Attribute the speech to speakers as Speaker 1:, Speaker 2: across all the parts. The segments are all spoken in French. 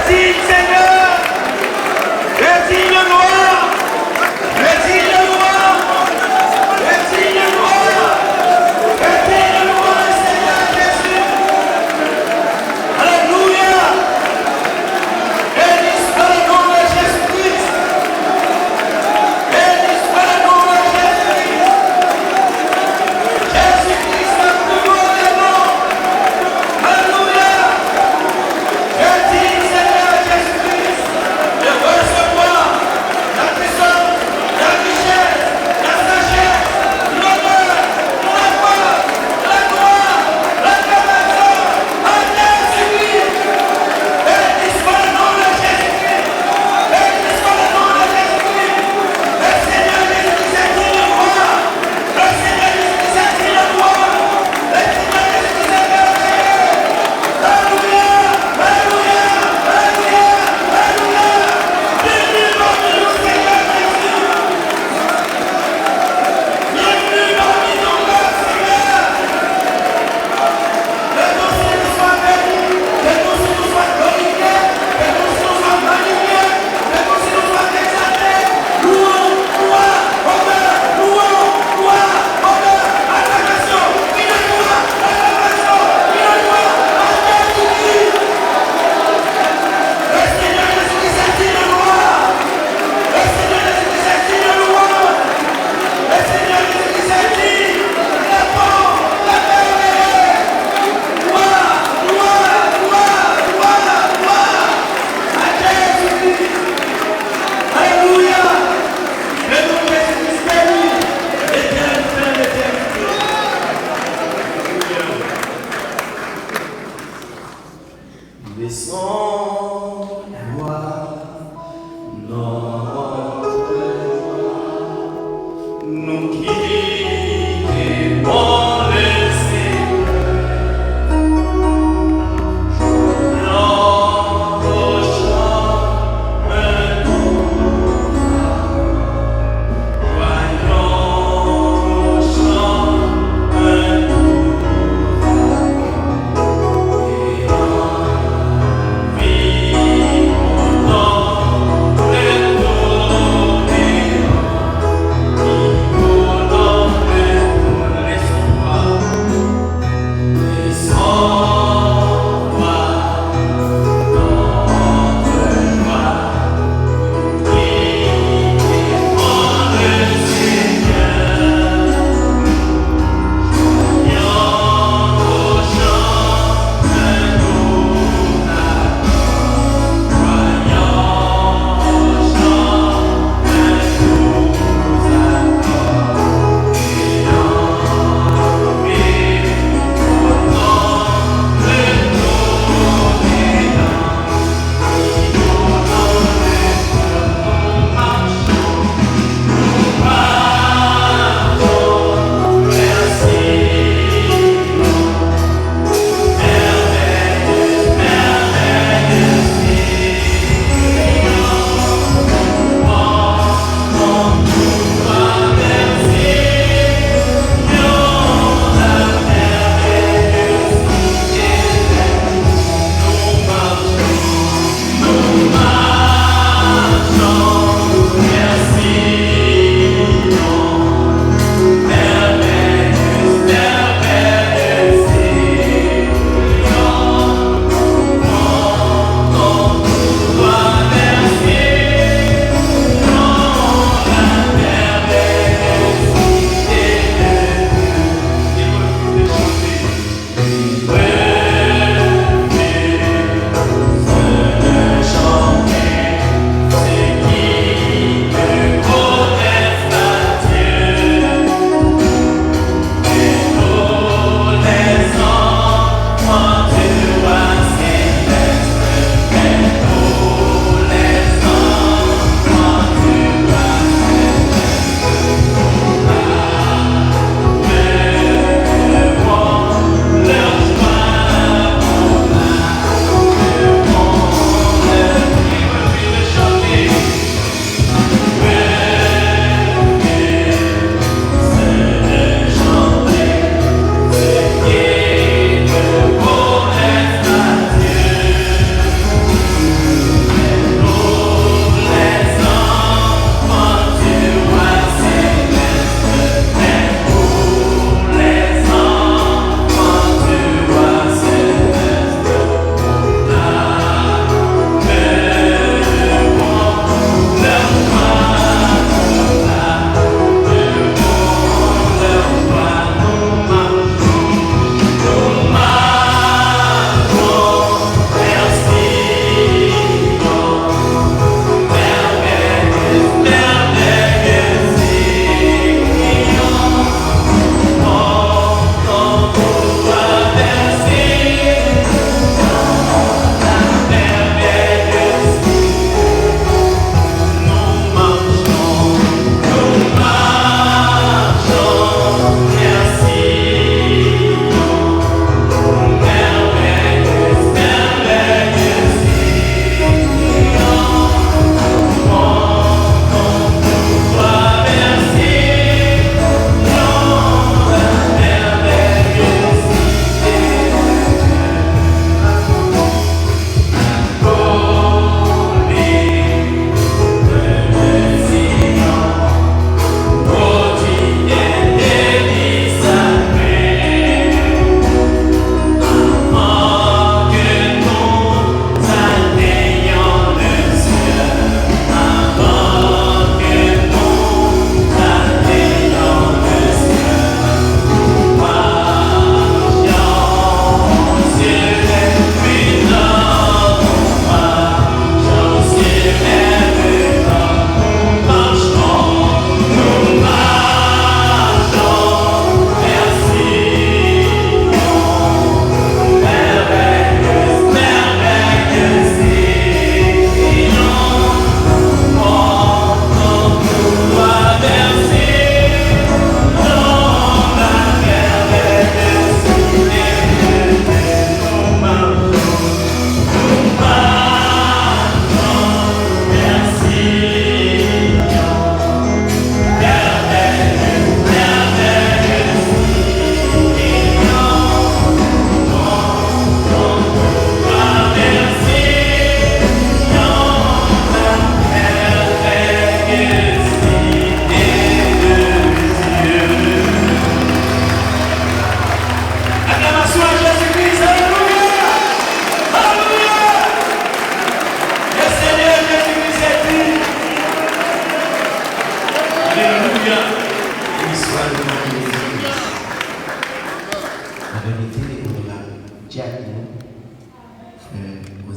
Speaker 1: Vie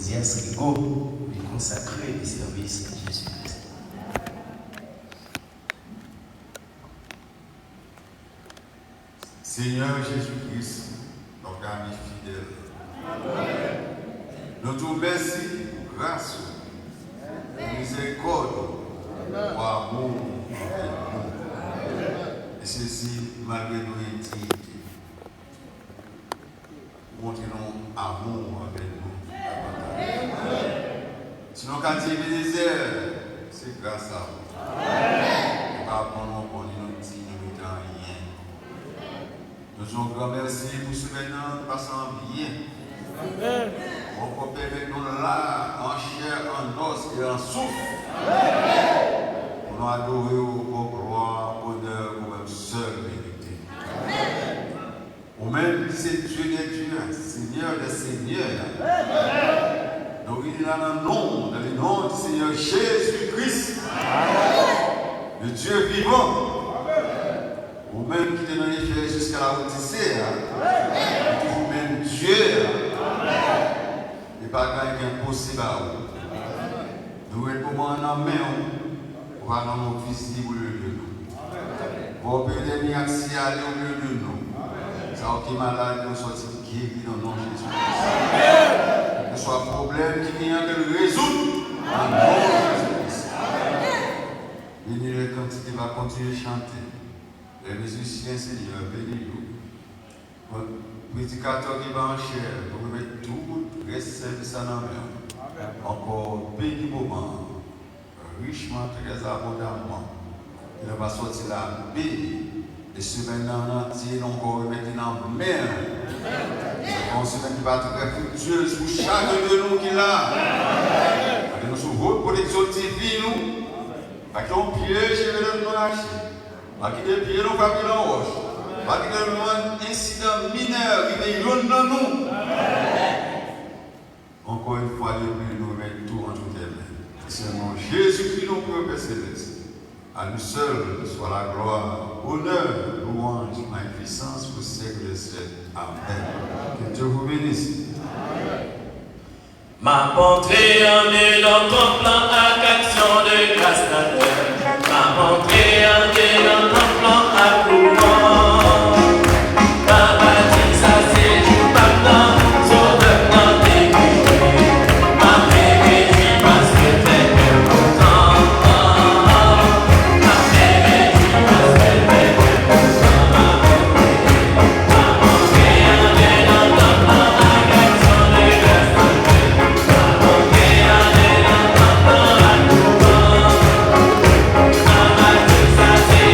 Speaker 1: Odias Rigaud, lui consacrer les services à Jésus-Christ.
Speaker 2: Seigneur Jésus-Christ, notre ami fidèle, nous te remercions pour grâce, pour miséricorde, pour amour avec nous. Et ceci malgré nos intimités. Montrez-nous amour avec nous. Sinon, quand il y a des désert, c'est grâce à vous. Et pas pour nous, pour nous dire nous n'avons rien. Nous disons grand merci pour ce maintenant passant bien. On peut permettre nous là, en chair, en os et en souffle. Pour nous adorer au gloire, honneur, pour même seul vérité. Ou même qui c'est Dieu des dieux, Seigneur des seigneurs. Nous venons dans le nom du Seigneur Jésus-Christ, le Dieu vivant. Ou même qui est dans les fers jusqu'à la Odyssée, toujours même Dieu. Et pas quelqu'un impossible à vous. Nous répondons en main, pour aller dans nos visibles au lieu de nous. Pour opérer des accès à aller au lieu de nous. Ça qui est malade, nous sortir guéris dans le nom de Jésus-Christ. Que ce soit un problème qui vient de le résoudre dans le nom de Jésus-Christ. Bénis le quantité va continuer à chanter. Les musiciens, Seigneur, bénis-nous. Prédicateur qui va en chair, pour remettre tout le service à la main. Encore béni moment, richement, très abondamment. Il va sortir là, béni. Et ce maintenant entier, nous encore remettre dans la main. On se met qui va être très fructueuse pour chacun de nous qui est là. Nous sommes votre protection divine, nous. Pas qu'on piège et nous lâcher. Pas qu'il y ait des pieds, nous pas qu'il en roche. Pas qu'il y ait un incident mineur qui est dans nous. Encore une fois, nous remettons tout en toutes les mains. C'est mon Jésus-Christ nous peut persévérer. À nous seuls soit la gloire, honneur, louange, magnificence pour siècle et siècle. Amen. Que Dieu vous bénisse.
Speaker 3: Ma entrée en est dans ton plan à action de grâce à terre. Ma entrée en est dans ton plan à courant. Paradis, ça c'est du pardon, sur le plan des cuirs. Ma mère est vie parce que t'es bien content. Ma mère est vie parce que t'es bien content. Ma entrée en est dans ton plan à action de grâce à terre. Ma entrée en est dans ton plan à courant. Paradis, ça c'est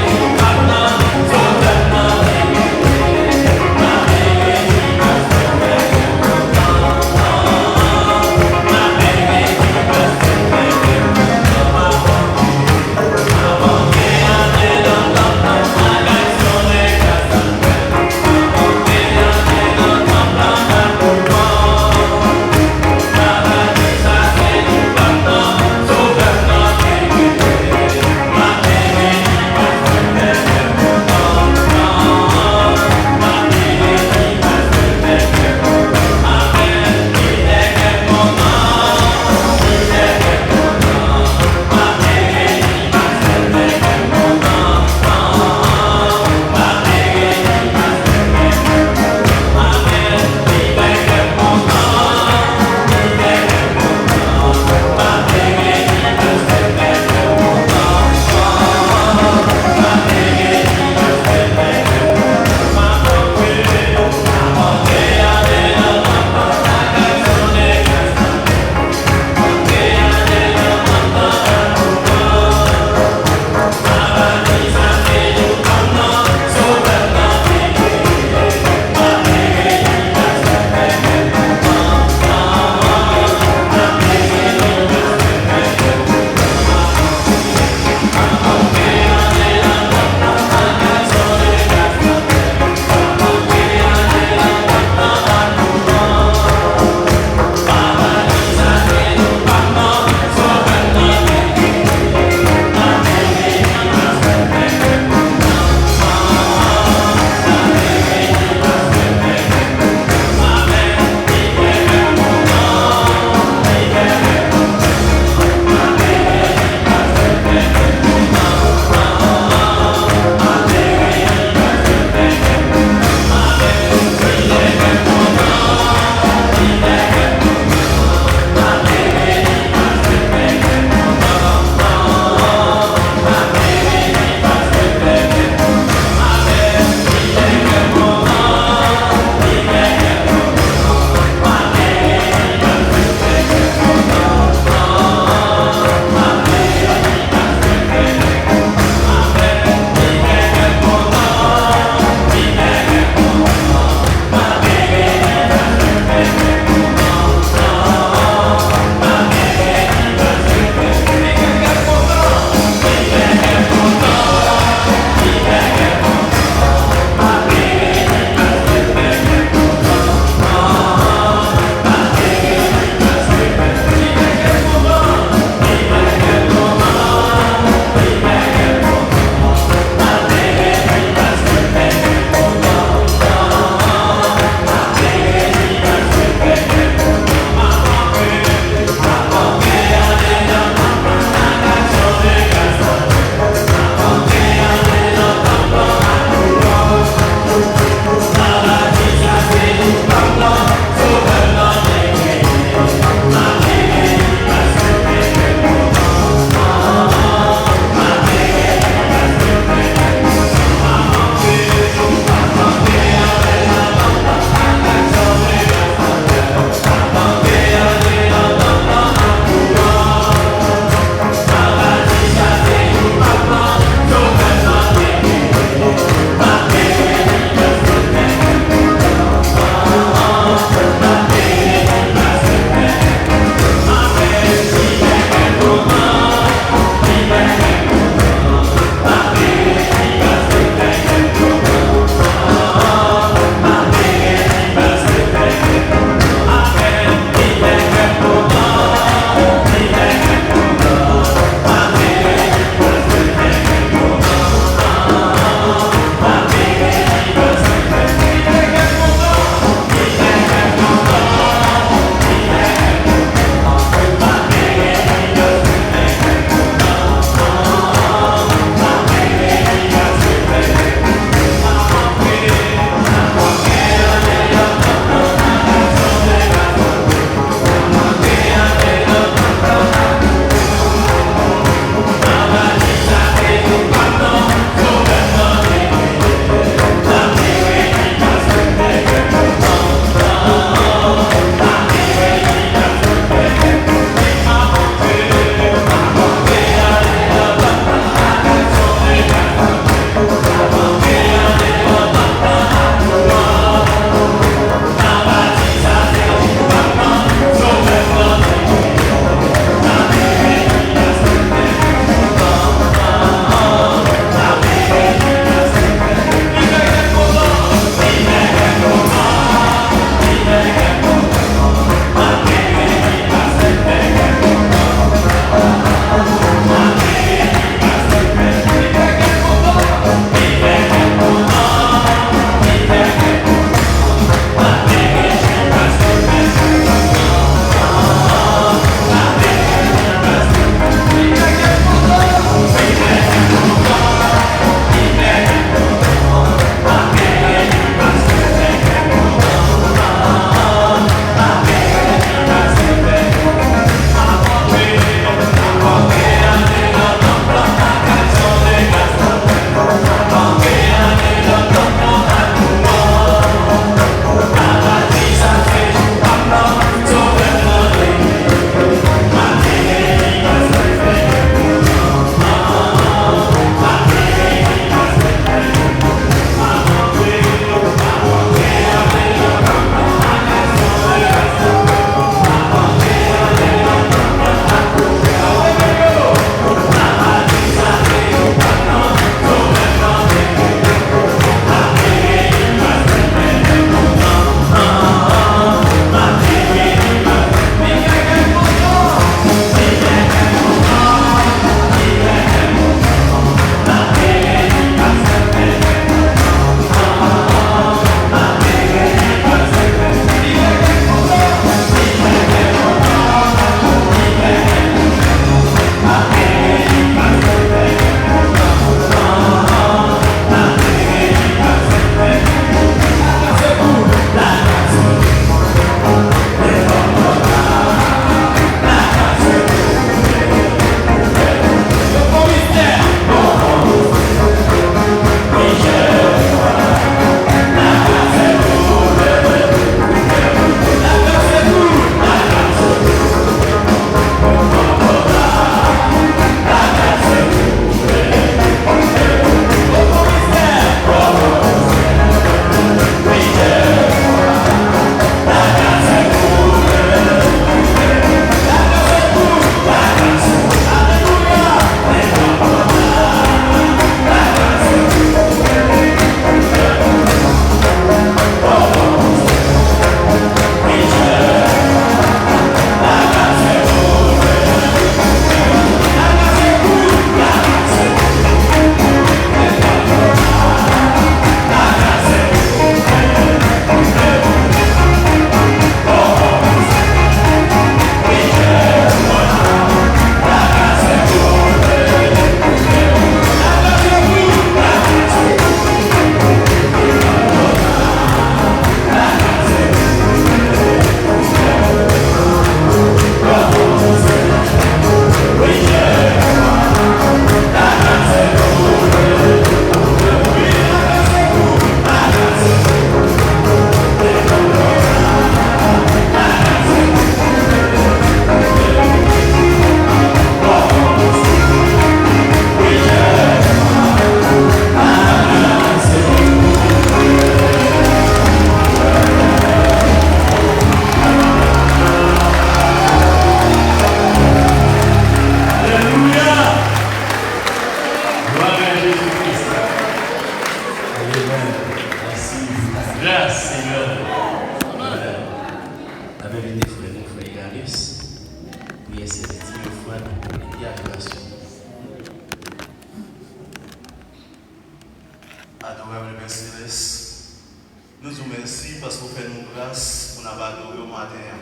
Speaker 1: vous merci parce que vous faites nous grâce pour nous adorer au matin.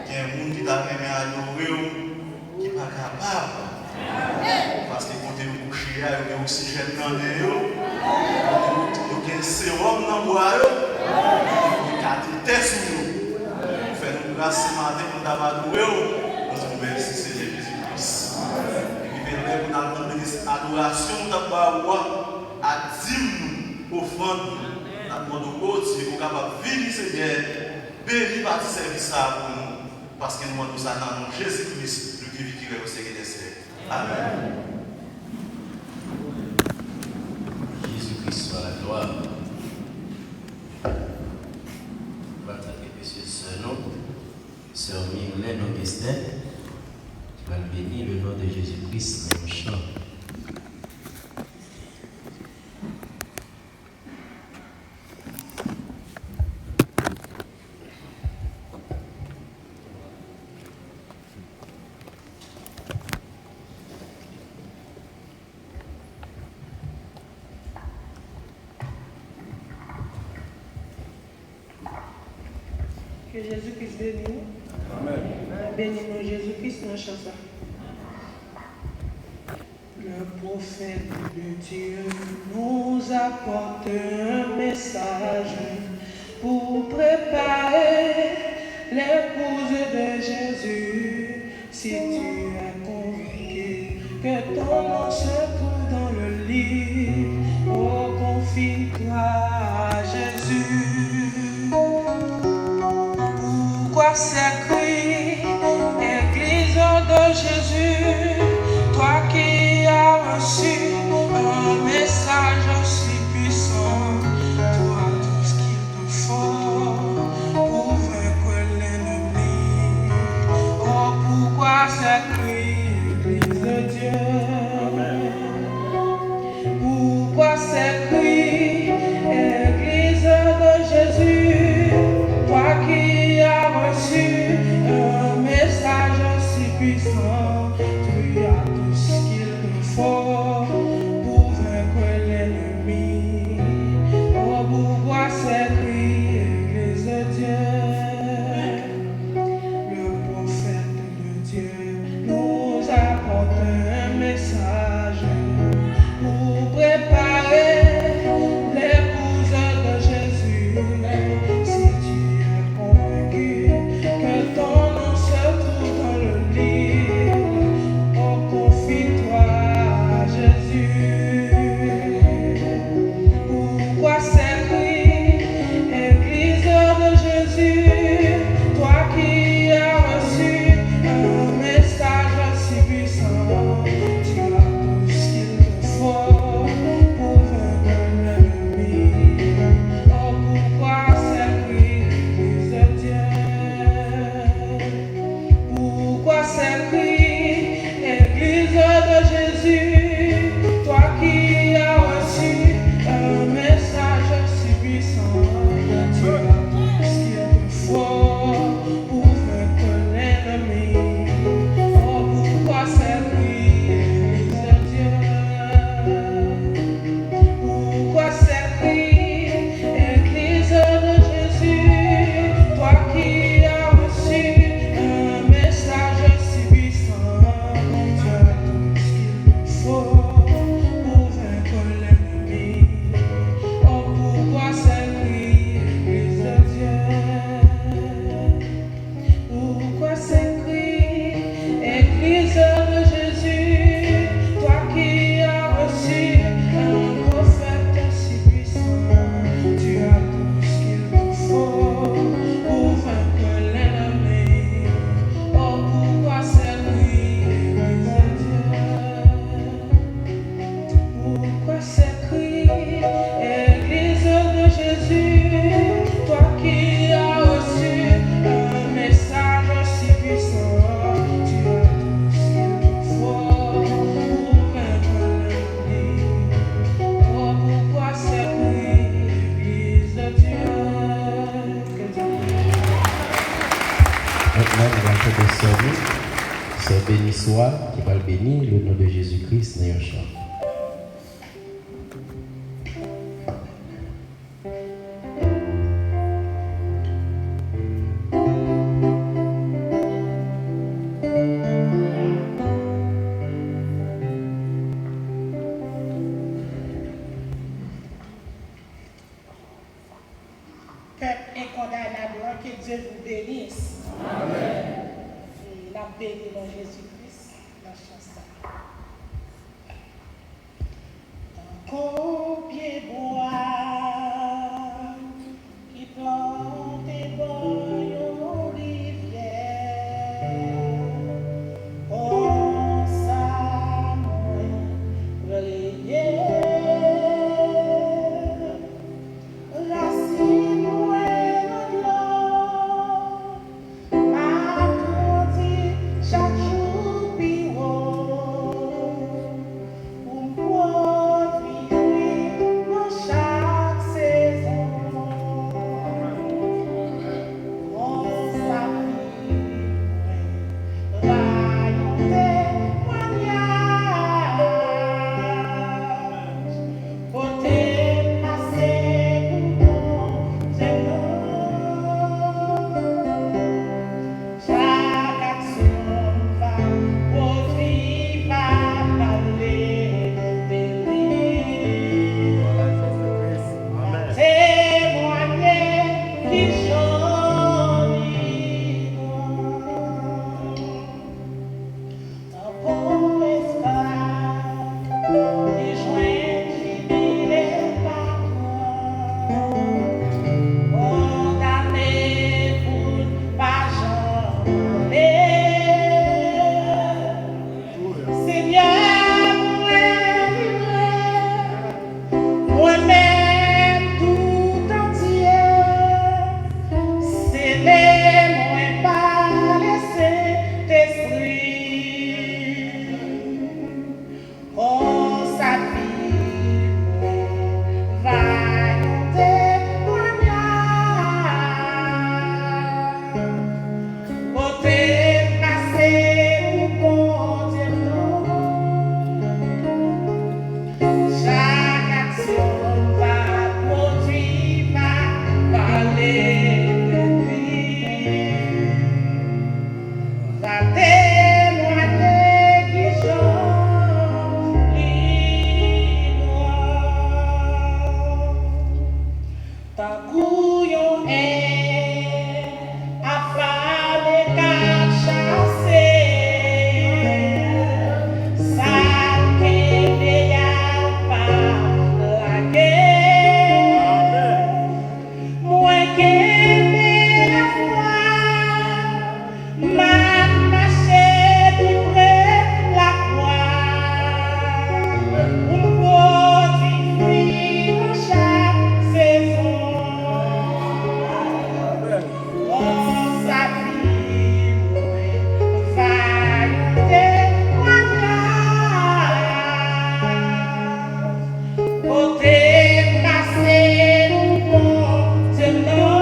Speaker 1: Il y a un monde qui t'a aimé adorer, qui n'est pas capable. Parce que quand vous couchez, il y a un oxygène dans les yeux, il y a un sérum dans le bois, il y a une quantité sur nous. Vous faites nous grâce ce matin pour nous adorer. Nous vous merci, Seigneur Jésus-Christ. Et puis, nous avons une adoration à 10 offrande. Nous demandons au Dieu pour capable de venir, Seigneur, bénir par ce service pour nous. Parce que nous demandons ça dans le nom de Jésus-Christ, le qui vit au Seigneur des siècles. Amen.
Speaker 3: Jésus-Christ soit la gloire. Votre précieuse sœur, sœur Myrlène Augustin, qui va bénir le nom de Jésus-Christ dans le chant.
Speaker 4: Que Jésus-Christ bénisse nous. Amen. Bénis-nous Jésus-Christ dans la chanson. Le prophète de Dieu nous apporte un message pour préparer l'épouse de Jésus. Si tu es convaincu que ton nom se trouve dans le livre, oh, confie-toi à Jésus. Pourquoi s'écrit Église de Jésus, toi qui as reçu un message si puissant, toi tout ce qu'il te faut pour vaincre l'ennemi. Oh, pourquoi s'écrit Église de Dieu? Pourquoi s'écrit Église de Jésus, toi qui as reçu un message si puissant, tu as tout ce qu'il te faut pour vaincre l'ennemi. Oh, pourquoi s'écrit Église de Dieu? Le prophète de Dieu nous apporte un message pour préparer l'épouse de Jésus. Si tu es convaincu que ton nom se trouve dans le livre, oh, confie-toi à Jésus. Pourquoi s'écrit Église de Jésus, toi qui as reçu un message si puissant, tu as tout ce qu'il te faut pour vaincre l'ennemi. Oh, pourquoi s'écrit Église de Dieu? Pourquoi s'écrit Église de Jésus, toi qui as reçu un message si puissant, tu as tout ce qu'il te faut pour vaincre l'ennemi. Oh, pourquoi s'écrit Église de Dieu? Pourquoi s'écrit Église de Jésus, toi qui as reçu un message si puissant, tu as tout ce qu'il te faut pour vaincre l'ennemi. Oh, pourquoi s'écrit Église de Dieu? Pourquoi s'écrit Église de Jésus, toi qui as reçu un prophète si puissant, tu as tout ce qu'il te faut pour vaincre l'ennemi. Oh, pourquoi s'écrit Église de Dieu? Pourquoi s'écrit Église de Jésus, toi qui as reçu un message si puissant, tu as tout ce qu'il te faut pour vaincre l'ennemi. Oh, pourquoi s'écrit Église de Dieu? Que Dieu
Speaker 3: Maintenant, nous allons faire des sœurs, sœur béni soit, qui va le bénir le nom de Jésus-Christ dans le chant.
Speaker 4: Et la béni dans Jésus-Christ, la chanson. Combien bois qui plante et boit rivière, oh ça m'a brillé, racine ouais m'a grandi chaque jour plus haut. Chaque saison, on s'appuie, va y témoignage, côté passé pour chaque action va produire, va parler de lui. Témoigner qui joli un bon esclave qui joint jubilé par condamné pour pas jamais. Seigneur, moi-même tout entier, c'est les moins pas laisser d'esprit. Oh, sa vie, va témoignage, côté passé ou bon Dieu non. Chaque action va produire, va parler de lui, va témoigner qui joli tant couillon est affamé qu'à chasser, ça qu'il y a pas la guerre, moins qu'aimer la foi, m'a marché livré la croix, on produit fruit en chaque saison. Oh, sa vie, va y témoignage, côté passé ou bon Dieu non.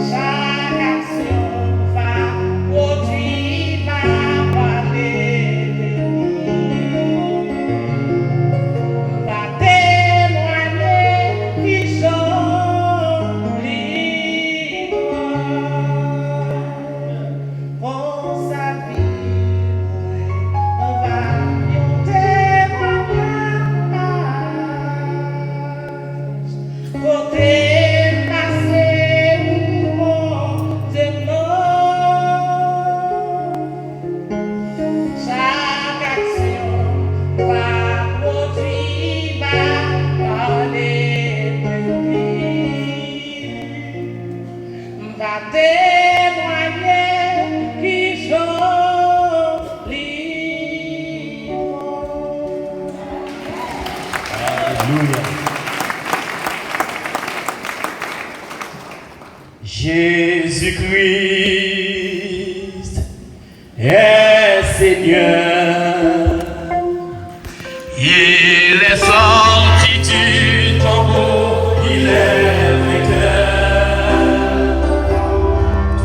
Speaker 4: Chaque action va produire, va parler de lui, va témoigner qui joli oh sa vie, va y témoignage, côté passé ou bon Dieu non. Chaque action va produire, va parler de lui, va témoigner qui joli.
Speaker 3: Alléluia. Jésus-Christ est Seigneur. Il est sorti du tombeau, il est vainqueur.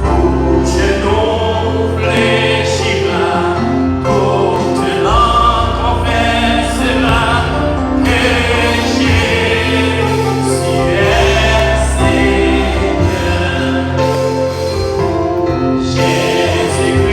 Speaker 3: Tout genou fléchira, toute langue confessera que Jésus est Seigneur. Jésus-Christ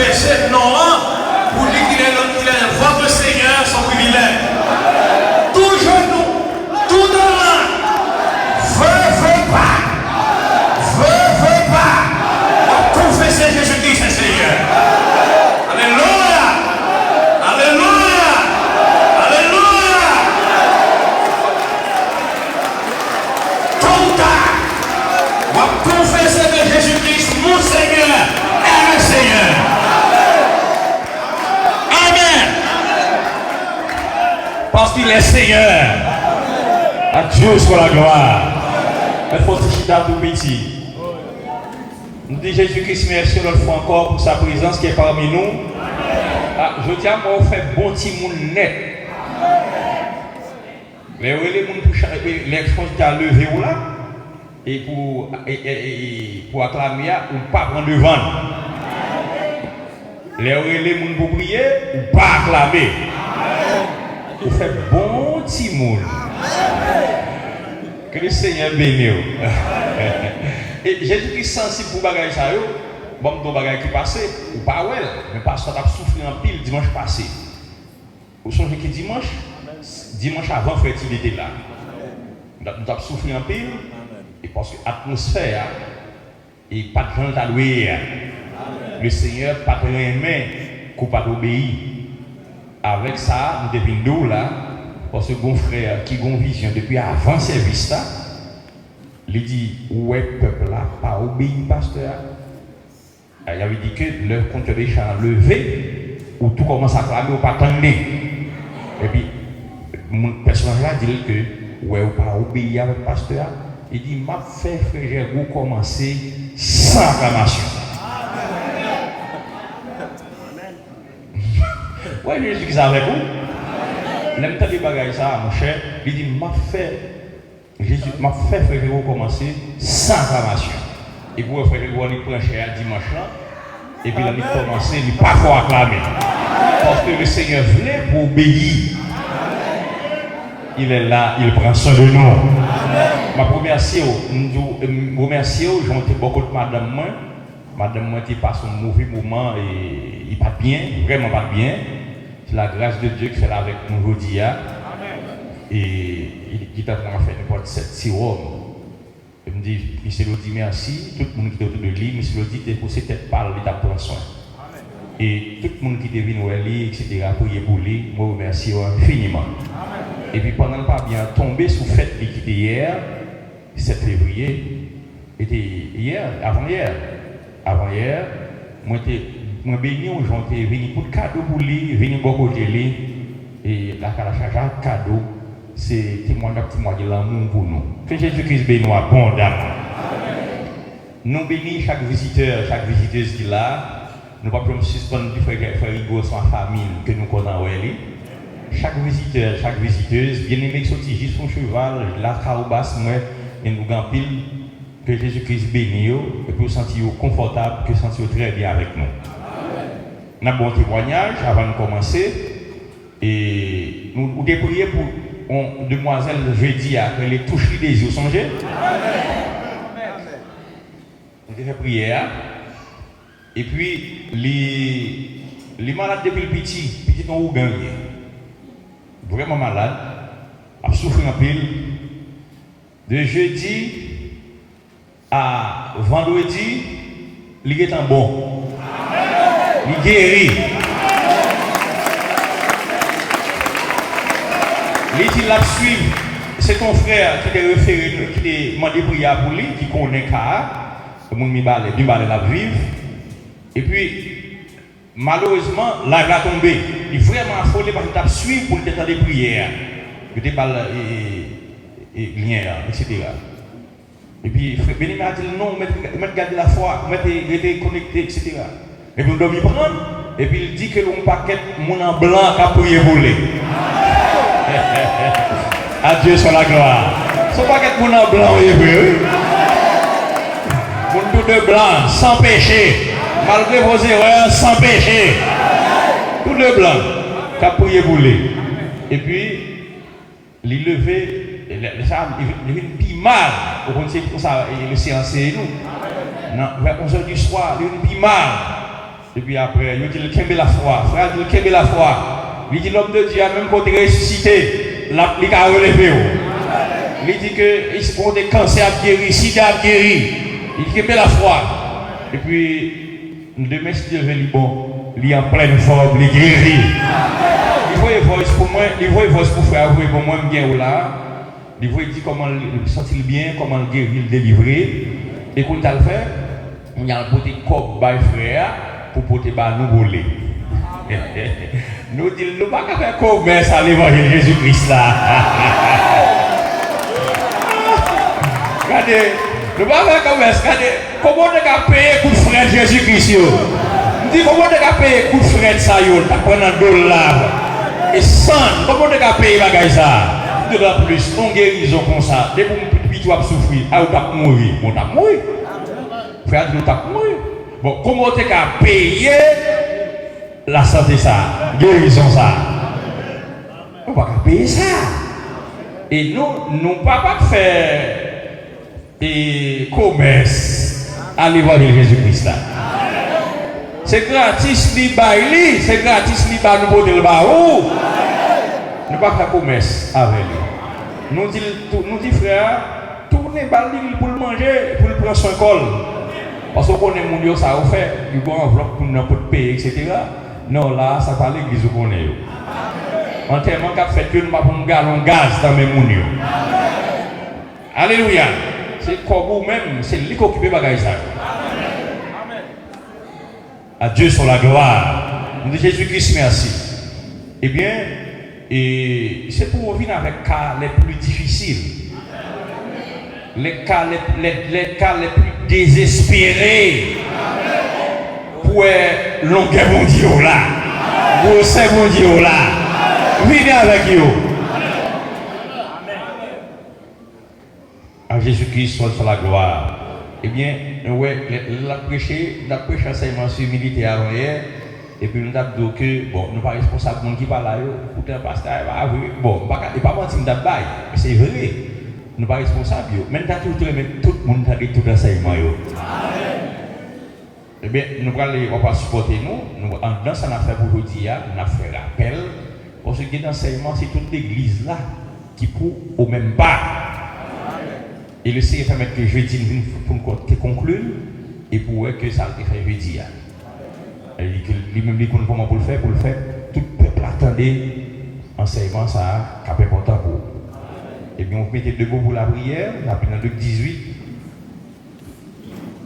Speaker 3: confesser non pour dire qu'il est votre Seigneur, son privilège. Tout genou, tout devant, veut pas. Confessez Jésus-Christ, c'est Seigneur. Alléluia. Alléluia. Alléluia. Tôt ou tard, on va confesser que Jésus-Christ, mon Seigneur, est le Seigneur. Amen. Parce qu'il est Seigneur. À Dieu soit la gloire. Il faut se chiter tout petit. Nous disons Jésus-Christ, merci l'autre fois encore pour sa présence qui est parmi nous. Ah, je tiens à vous faire bon petit monde net. Les gens qui ont levé là, et pour acclamer, ou pas prendre devant. Les gens pour prier, ou pas acclamer. Vous faites bon petit monde. Que le Seigneur bénisse. Et Jésus-Christ sensible pour bagaille ça yo, bon ton bagaille qui passé ou pas ouais, mais parce que tu as souffert en pile dimanche passé. Vous songez que dimanche avant frère il était là. Nous avons souffert en pile et parce que l'atmosphère et pas de gens à louer. Le Seigneur pas de main qu'on pas obéir. Avec ça, nous devons là parce que bon frère qui a une vision depuis avant service là. Il dit, ouais, peuple là, pas obéi, pasteur. Il avait dit que le compte des champs levé, où tout commence à clamer, ou pas attendre. Et puis, mon personnage là dit que, ouais, ou pas obéi avec pasteur. Il dit, m'a fait frère, vous commencer sans acclamation. Ouais, Jésus qui est avec vous. L'aime pas des bagages ça, mon cher. Il dit, m'a fait. Jésus m'a fait frère commencer sans acclamation. Et pour frère on prend cher dimanche là et puis là il commencer il pas faut acclamer. Parce que le Seigneur voulait pour obéir. Il est là, il prend soin de nous. Ma première remercie j'ai beaucoup de madame moi qui passe un mauvais moment et il pas bien, vraiment pas bien. C'est la grâce de Dieu qui fait là avec nous aujourd'hui. Et il t'a vraiment fait n'importe cette sirop. Il me dit, Monsieur Lodi, merci. Tout le monde qui est autour de lui, Monsieur Lodi, t'es poussé tête par lui, t'as pris soin. Et tout le monde qui est venu à lui, etc., prier pour lui, moi remercie infiniment. Et puis pendant le pas bien tombé sous fête qui était hier, 7 février, était hier, avant-hier, moi béni aux gens qui sont venus pour le cadeau pour lui, venus pour côté lui, et la cadeau. C'est témoignage de l'amour pour nous. Que Jésus-Christ bénisse abondamment. Nous bénissons chaque visiteur, chaque visiteuse qui est là. Nous ne pouvons pas suspendre du frère Hugo sans famille que nous connaissons. Chaque visiteur, chaque visiteuse, bien aimé qui sortit juste son cheval, la carobasse, et nous gagnons pile. Que Jésus-Christ bénisse et que vous sentiez confortable, que vous sentiez très bien avec nous. Nous avons un bon témoignage avant de commencer. Et nous prions pour une demoiselle jeudi après les touches des yeux, songez? Nous avons fait prière. Et puis, les malades depuis le petit ont gagné. Vraiment malade, a souffert un pile. De jeudi à vendredi, il est en bon. Il guérit. Il dit la suivre. C'est ton frère qui t'a référé, qui t'a demandé prière pour lui, qui connaît Ka, le monde mi balé la vivre. Et puis, malheureusement, la a tombé. Il est vraiment affolé parce qu'il t'a suivi pour lui faire des prières. Il t'a pas lien, etc. Et puis, frère Béni a dit non, mettez garder la foi, mettez connecté, etc. Et puis, on doit y prendre. Et puis, il dit que l'on paquet mon en blanc qui a prié pour lui. Adieu sur la gloire. Ce paquet mon en blanc, oui. Mon tout de blanc, sans péché. Malgré vos erreurs, sans péché. Tout de blanc qui a prié pour lui. Et puis, il levé. Il vient mal. Vous connaissez pour ça, le séance et nous. Non, vers 11h du soir, il vient mal.
Speaker 5: Et puis après, il dit qu'il la foi. Frère dit qu'il la foi. Il dit l'homme de Dieu a même côté ressuscité, il a relevé. Il dit que il se des cancers à guérir, sida à guérir. Il dit qu'il la foi. Et puis, demain, si Dieu veut, il est bon, il est en pleine forme, il est guéri. Il voit une voix pour moi, il voit une voix pour frère, pour moi, bien ou là. Il voit, il dit comment il sentit bien, comment il guérit, il délivrer. Et quand il a le fait, on a le côté corps by frère pour porter bas nous voler. Nous disons, nous ne pouvons pas faire commerce à l'évangile de Jésus-Christ là. Regardez, nous ne pouvons pas faire commerce. Regardez, comment on a payé coup de frais de Jésus-Christ? Nous disons, comment on a payé coup de frais de ça? Tu as pris un dollar. Et 100, comment on a payé bagage ça? De la plus, on guérison comme ça. Dès que tu as souffrir, tu as mourir. On t'a mourir. Frère, tu as mourir. Bon, comment tu as payé la santé ça, guérison ça? On ne va pas payer ça. Et nous ne pouvons pas faire commerce à l'évangile de Jésus-Christ là. C'est gratis, c'est gratis, nous pouvons le barreau. Nous ne pouvons pas faire commerce avec lui. Nous disons, frère, tournez balil pour le manger, pour le prendre son col. Parce qu'on est mon Dieu, ça a fait, il y a une enveloppe pour nous payer, etc. Non, là, ça parle de l'église qu'on est. En termes de fait que nous avons un gallon de gaz dans mes mounions. Alléluia. C'est comme vous-même, c'est lui qui occupe les bagages. À Dieu sur la gloire. Nous disons Jésus-Christ, merci. Eh bien, c'est pour revenir avec les cas les plus difficiles. Les cas les plus désespérés. Pour longueur mondiale là. Pour ces mondiaux là. Venez avec eux. À Jésus-Christ soit sur la gloire. Eh bien, ouais, la prêcher enseignement sur militaire avant hier. Et puis nous avons dit que, bon, nous ne sommes pas responsables de monde qui parle là, pour un pasteur, bon, il ne pas mentir, mais c'est vrai. Nous ne sommes pas responsables. Même tout le monde a dit tout l'enseignement. Eh bien, nous allons pas supporter nous. Dans ce qu'on a fait pour aujourd'hui, on a fait rappel. Parce que l'enseignement, c'est toute l'église là qui court au même pas. Et le Seigneur permet que jeudi pour conclure et pour que ça a été fait jeudi. Lui-même dit comment pour le faire, tout le peuple attendait enseignement, ça a important pour vous. Et bien, on mettait debout pour la prière, on a pris dans Luc 18,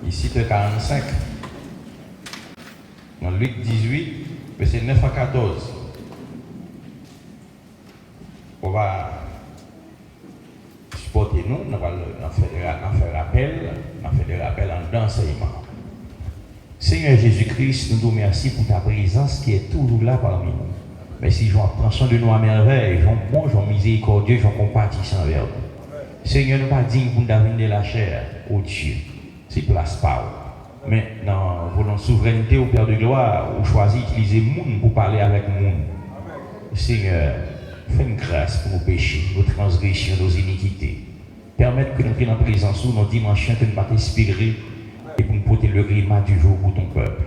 Speaker 5: ici le 45. Dans Luc 18, verset 9 à 14. On va supporter nous, on va faire rappel en enseignement. Seigneur Jésus-Christ, nous te remercions pour ta présence qui est toujours là parmi nous. Merci, Jean, prends soin de nous à merveille. Jean bon, Jean miséricordieux, Jean compatissant envers nous. Seigneur, nous ne pas dignes pour nous de la chair, ô Dieu. C'est place pas. Mais dans votre souveraineté au Père de gloire, vous choisissez d'utiliser le monde pour parler avec le monde. Seigneur, fais une grâce pour nos péchés, nos transgressions, nos iniquités. Permettre que nous prenions en présence nos dimensions que nous pas inspirés et pour nous porter le rima du jour pour ton peuple.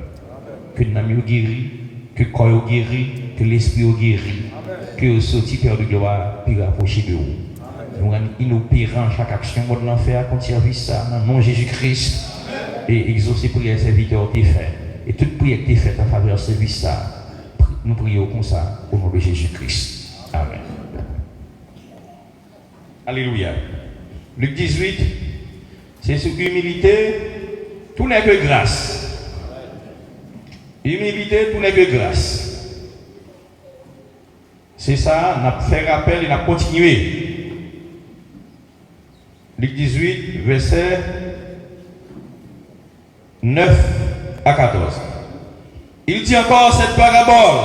Speaker 5: Que nous âmes guéris, que le corps guéri, que l'esprit guéri, que le sorti Père de gloire puis rapprocher de vous. Nous rendons inopérant chaque action de l'enfer contre service ça, dans le nom de Jésus-Christ. Et exaucer prière serviteur t'es fait. Et toute prière t'est faite en faveur de service ça. Nous prions comme ça au nom de Jésus-Christ. Amen. Alléluia. Luc 18, c'est sur humilité, tout n'est que grâce. Humilité, tout n'est que grâce. C'est ça, on a fait rappel et on a continué. Luc 18, verset 9 à 14. Il dit encore cette parabole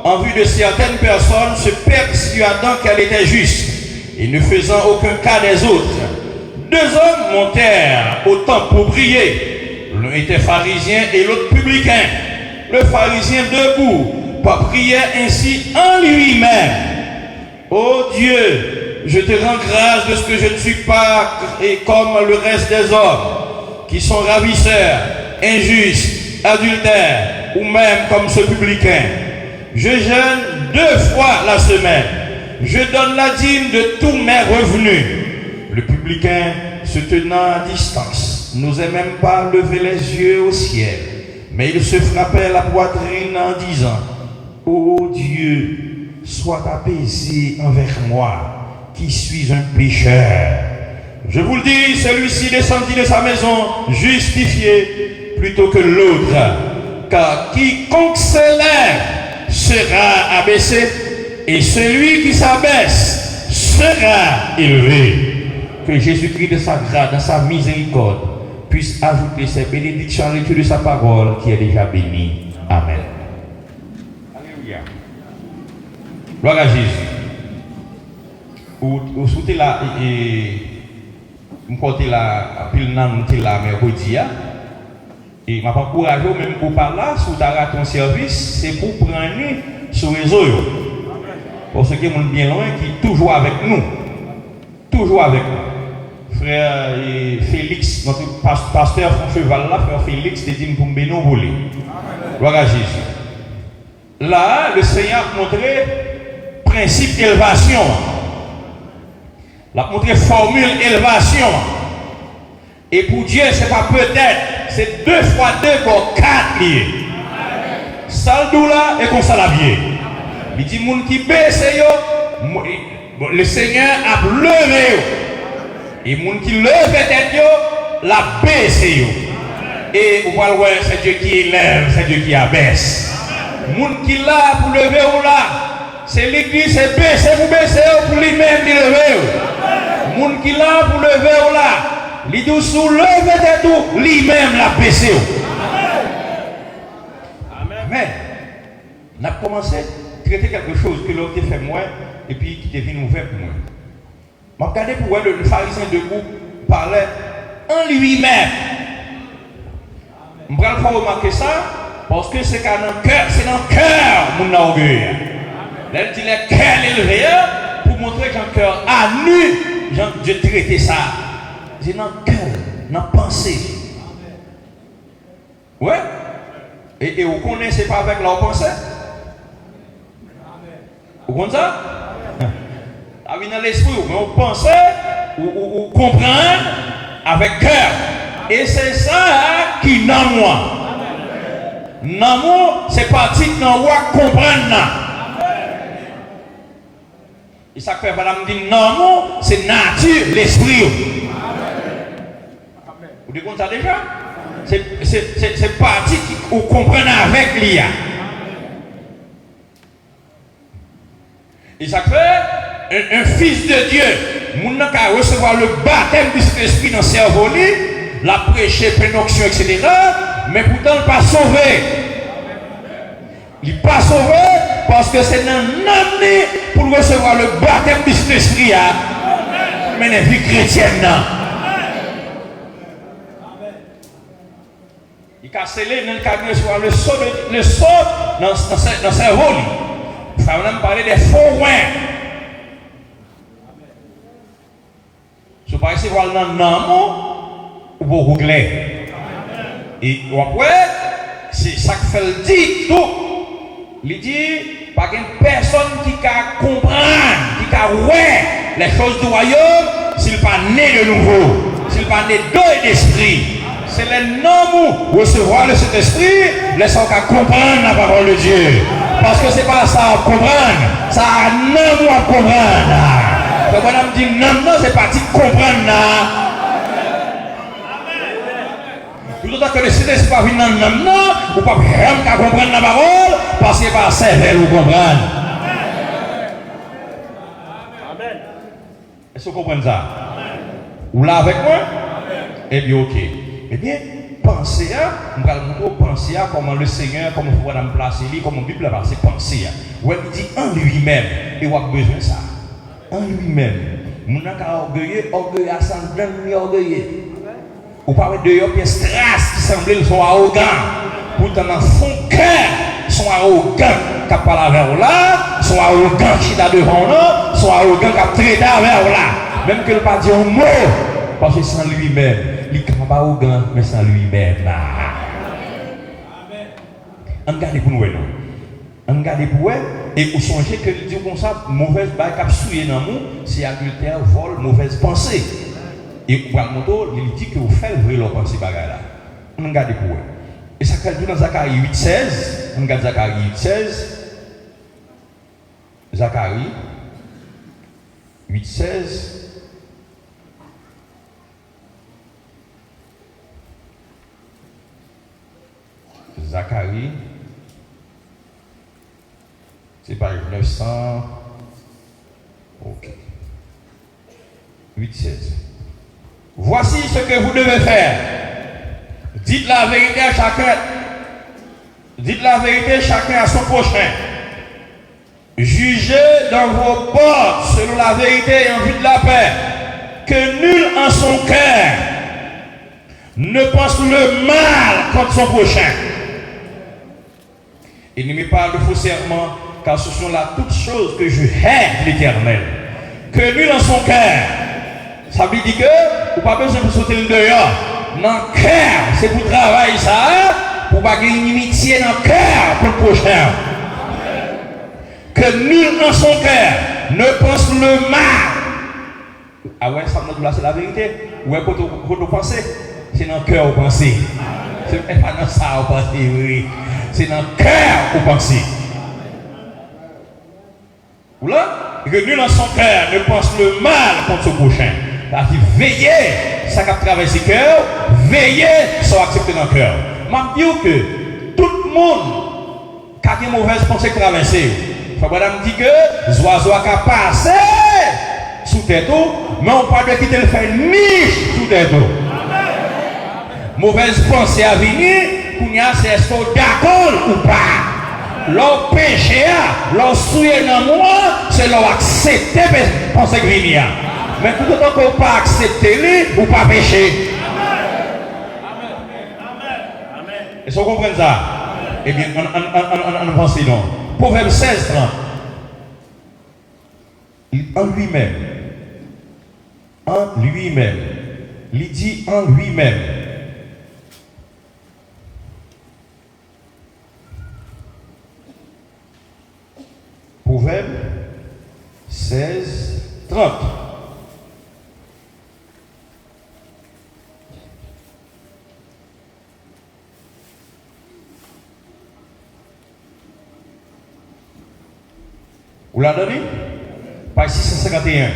Speaker 5: en vue de certaines personnes se persuadant qu'elle était juste et ne faisant aucun cas des autres. Deux hommes montèrent au temple pour prier. L'un était pharisien et l'autre publicain. Le pharisien debout priait ainsi en lui-même. Ô Dieu, je te rends grâce de ce que je ne suis pas comme le reste des hommes, qui sont ravisseurs, injustes, adultères, ou même comme ce publicain. Je jeûne 2 fois la semaine. Je donne la dîme de tous mes revenus. Le publicain, se tenant à distance, n'osait même pas lever les yeux au ciel, mais il se frappait la poitrine en disant: ô Dieu, sois apaisé envers moi, qui suis un pécheur. Je vous le dis, celui-ci descendit de sa maison justifié plutôt que l'autre, car quiconque s'élève sera abaissé, et celui qui s'abaisse sera élevé. Que Jésus-Christ de sa grâce, dans sa miséricorde, puisse ajouter ses bénédictions à l'étude de sa parole qui est déjà bénie. Amen. Alléluia. Gloire à Jésus. Ou souhaitez là, m'porter là, pile nan là mercredi, et m'a encouragé même pour par là, si vous avez ton service, c'est pour prendre sur les réseau. Parce que mon bien loin qui est toujours avec nous. Toujours avec nous. Frère Félix, notre pasteur Francheval là, frère Félix, te dit pour nous voler. Gloire à Jésus. Là, le Seigneur a montré principe d'élévation. Il a montré formule élévation. Et pour Dieu, ce n'est pas peut-être, c'est 2 fois 2 pour 4 liés. Saldou là et qu'on salavier. Il dit, moun qui baisse, le Seigneur a levé. Et moun qui lève tête, la baisse. Et vous voyez, c'est Dieu qui élève, c'est Dieu qui abaisse. Moun qui là pour lever ou là, c'est l'église, c'est baisser, vous baissez pour lui-même qui lever. Moun qui là pour lever ou là, lui dit sous lever tête, lui-même la baisse. Amen. On a commencé à traiter quelque chose que l'autre fait moins et puis qui devient ouvert pour moi. Je regarde pour voir le pharisien debout parlait en lui-même. Je vais remarquer ça parce que c'est dans le cœur, mon orgueil. Là, il dit le cœur élevé pour montrer qu'un cœur à nu, Dieu traite ça. C'est dans le cœur, dans la pensée. Ouais. Et vous connaissez pas avec leur pensée? Vous comprenez ça? Ça vient dans l'esprit, mais vous pensez, vous comprenez avec cœur. Et c'est ça qui est dans moi. Dans moi, c'est parti dans moi comprendre. Et ça fait madame dit dans moi, c'est nature, l'esprit. Vous comprenez ça déjà? C'est parti qui vous comprenez avec l'IA. Et ça fait un fils de Dieu, mon n'a qu'à recevoir le baptême du Saint-Esprit dans le cerveau, la prêcher, prénoction, etc. Mais pourtant, il n'est pas sauvé. Il n'est pas sauvé parce que c'est un homme pour recevoir le baptême du Saint-Esprit. Mais la vie chrétienne. Il a scellé dans le cadre recevoir le saut dans le cerveau. Ça va me parler des faux ouins. Si vous parlez voir dans le nom, vous googlez. Et après, c'est ça que fait le dit tout. Il dit, pas qu'une personne qui peut comprendre, qui peut voir les choses du royaume, s'il n'est pas né de nouveau, s'il n'est pas né d'eau et d'esprit. C'est les noms où recevoir le Saint-Esprit, laissons qu'à comprendre la parole de Dieu. Parce que ce n'est pas ça à comprendre, ça a un nom à comprendre. Donc quand on dit non, c'est parti comprendre. Tout autant que le Saint-Esprit pas venir dans le nom, ou pas vraiment comprendre la parole, parce qu'il n'est pas sévère ou comprendre. Est-ce que vous comprenez ça? Ou là avec moi? Eh bien, ok. Eh bien, pensez à, on va montrer penser à comment le Seigneur, comment il faut me placer, comment la Bible va se penser à. Ouais, il dit en lui-même, et on a besoin de ça. En lui-même. Mon n'a orgueilleux, orgueilleux à s'en donner orgueilleux. Ou pas de deux pièces strass qui semblent sont arrogants. Pourtant, dans son cœur, sont arrogants qui parlent avec là, sont arrogants qui sont devant nous, sont arrogants qui traitent avec là. Même que le pas dit un mot, parce que sans lui-même. Il n'est pas arrogant, mais sans lui-même. On regarde pour nous, non? On regarde pour eux, et vous songez que le dit comme ça, mauvaise balle qui a souillé dans nous, c'est adultère, vol, mauvaise pensée. Et pour le moto, il dit que vous faites vrai leur pensée bagarre là. On regarde pour eux. Et ça fait dans Zacharie 8,16. On regarde Zacharie 8,16. Zacharie 8,16. Zacharie, c'est page 900. Ok. 8,16. Voici ce que vous devez faire. Dites la vérité à chacun. Dites la vérité chacun à son prochain. Jugez dans vos portes selon la vérité et en vue de la paix. Que nul en son cœur ne pense le mal contre son prochain. Il ne met pas de faux serment, car ce sont là toutes choses que je hais de l'Éternel. Que nul en son cœur. Ça veut dire que vous n'avez pas besoin de sauter le dehors. Dans le cœur, c'est pour travailler ça, pour pas gagner une inimitié dans le cœur pour le prochain. Que nul en son cœur ne pense le mal. Ah ouais, ça nous c'est la vérité. Ouais, quand vous pensez, c'est dans le cœur vous pensez. C'est pas dans ça vous pensez, oui. C'est dans le cœur vous pensez. Ou là, que nul en son cœur ne pense le mal contre son prochain. C'est-à-dire, veillez, ça qui a traversé le cœur, veillez, ça va accepter dans le cœur. Je dis que tout le monde qui a une mauvaise pensée traversée, il faut me dire que les oiseaux qui passé sous tête, mais on parle de quitter le faire niche sous tête. Mauvaise pensée à venir, c'est est-ce qu'on est d'accord ou pas. Leur péché, leur souillé dans moi, c'est leur accepter penser que venir. Mais tout autant qu'on ne peut pas accepter ou pas pécher. Est-ce que vous comprenez ça? Eh bien, on pense non. Proverbe 16, 30. En lui-même. En lui-même. Il dit en lui-même. Proverbe 16, 30. Vous l'avez donné? Page 651.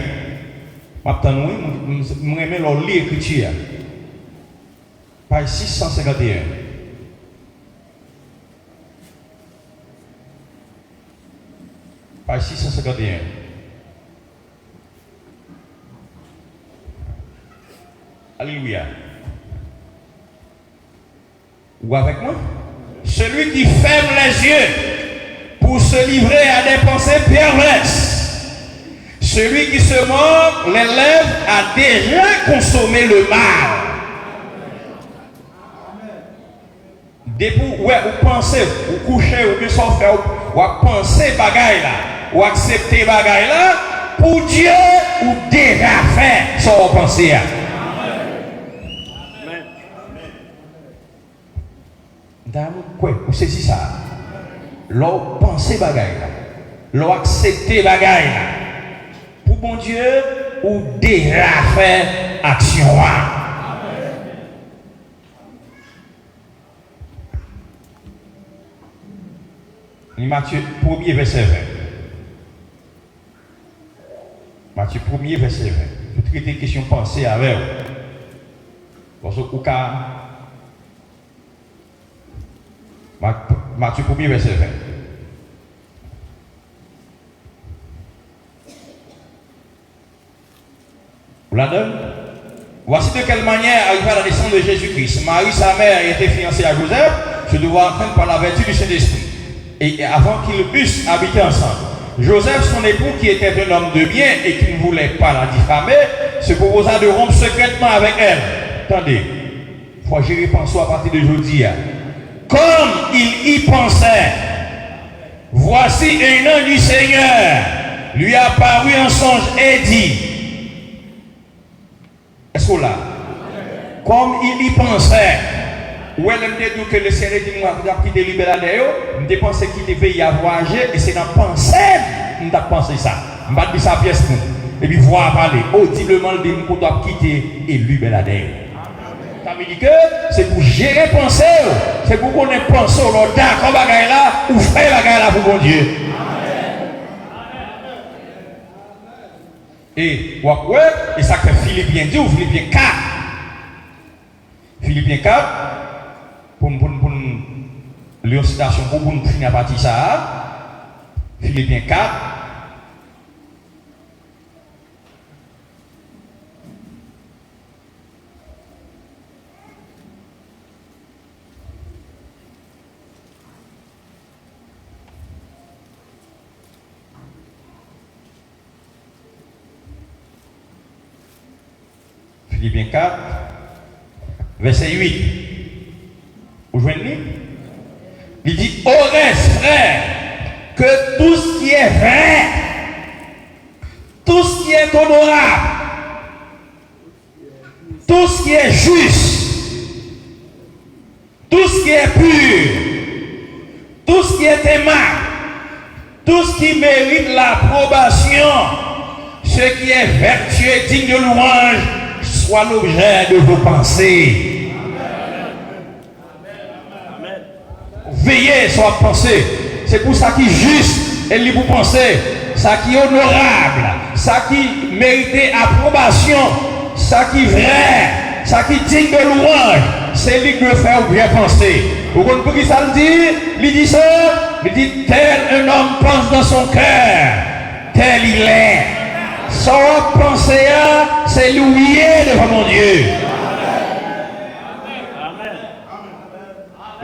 Speaker 5: Je vais lire l'écriture. Page 651. Page 651. Alléluia. Ou avec moi? Celui qui ferme les yeux pour se livrer à des pensées perverses. Celui qui se mord les lèvres a déjà consommé le mal. Depuis ouais, vous pensez, vous couchez, vous bien s'en faire, vous pensez bagaille là, vous acceptez bagaille là, pour Dieu, vous déjà fait sans penser. D'amour, quoi, vous saisissez ça? L'on pensez bagaille là, l'on accepté bagaille là. Pour bon Dieu, ou déjà fait action. Matthieu 1er verset 20. Matthieu 1er verset 20. Vous traitez des questions pensées avec vous. Parce que au cas Matthieu 1er verset 20. Vous la donne? Voici de quelle manière arriva la naissance de Jésus-Christ. Marie, sa mère, était fiancée à Joseph, se devant entraîner par la vertu du Saint-Esprit. Et avant qu'ils eussent habité ensemble, Joseph, son époux, qui était un homme de bien et qui ne voulait pas la diffamer, se proposa de rompre secrètement avec elle. Attendez, il faut que je repense à partir d'aujourd'hui. Comme il y pensait, voici un ange du Seigneur lui apparut en songe et dit, est-ce qu'on l'a? Comme il y pensait, où elle me dit que le Seigneur dit moi qui quitter libérateur, me pensé qu'il devait y voyager et c'est dans pensée, me pensé ça. Me pas dit ça pièce nous. Et puis voir parler audiblement le dit qu'on doit quitter et libérateur. Ça veut dire que c'est pour gérer pensée, c'est pour qu'on ait pensé au d'accord bagaille là ou faire bagaille là pour bon Dieu. Et et ça que Philippiens dit ou Philippiens 4. Philippiens 4 pour lire citation pour nous finir à partir de ça. Philippiens 4. Philippiens 4, verset 8. Vous voyez? Il dit, au reste, frère, que tout ce qui est vrai, tout ce qui est honorable, tout ce qui est juste, tout ce qui est pur, tout ce qui est aimable, tout ce qui mérite l'approbation, ce qui est vertueux, digne de louange, soit l'objet de vos pensées. Amen. Veillez sur votre pensée. C'est pour ça qui est juste et libre pour penser. Ça qui est honorable. Ça qui mérite approbation. Ça qui est vrai. Ça qui est digne de louange. C'est lui qui veut faire bien penser. Vous comprenez pour qui ça le dit? Il dit ça. Il dit tel un homme pense dans son cœur. Tel il est. Son pensée, c'est louer devant mon Dieu. Amen.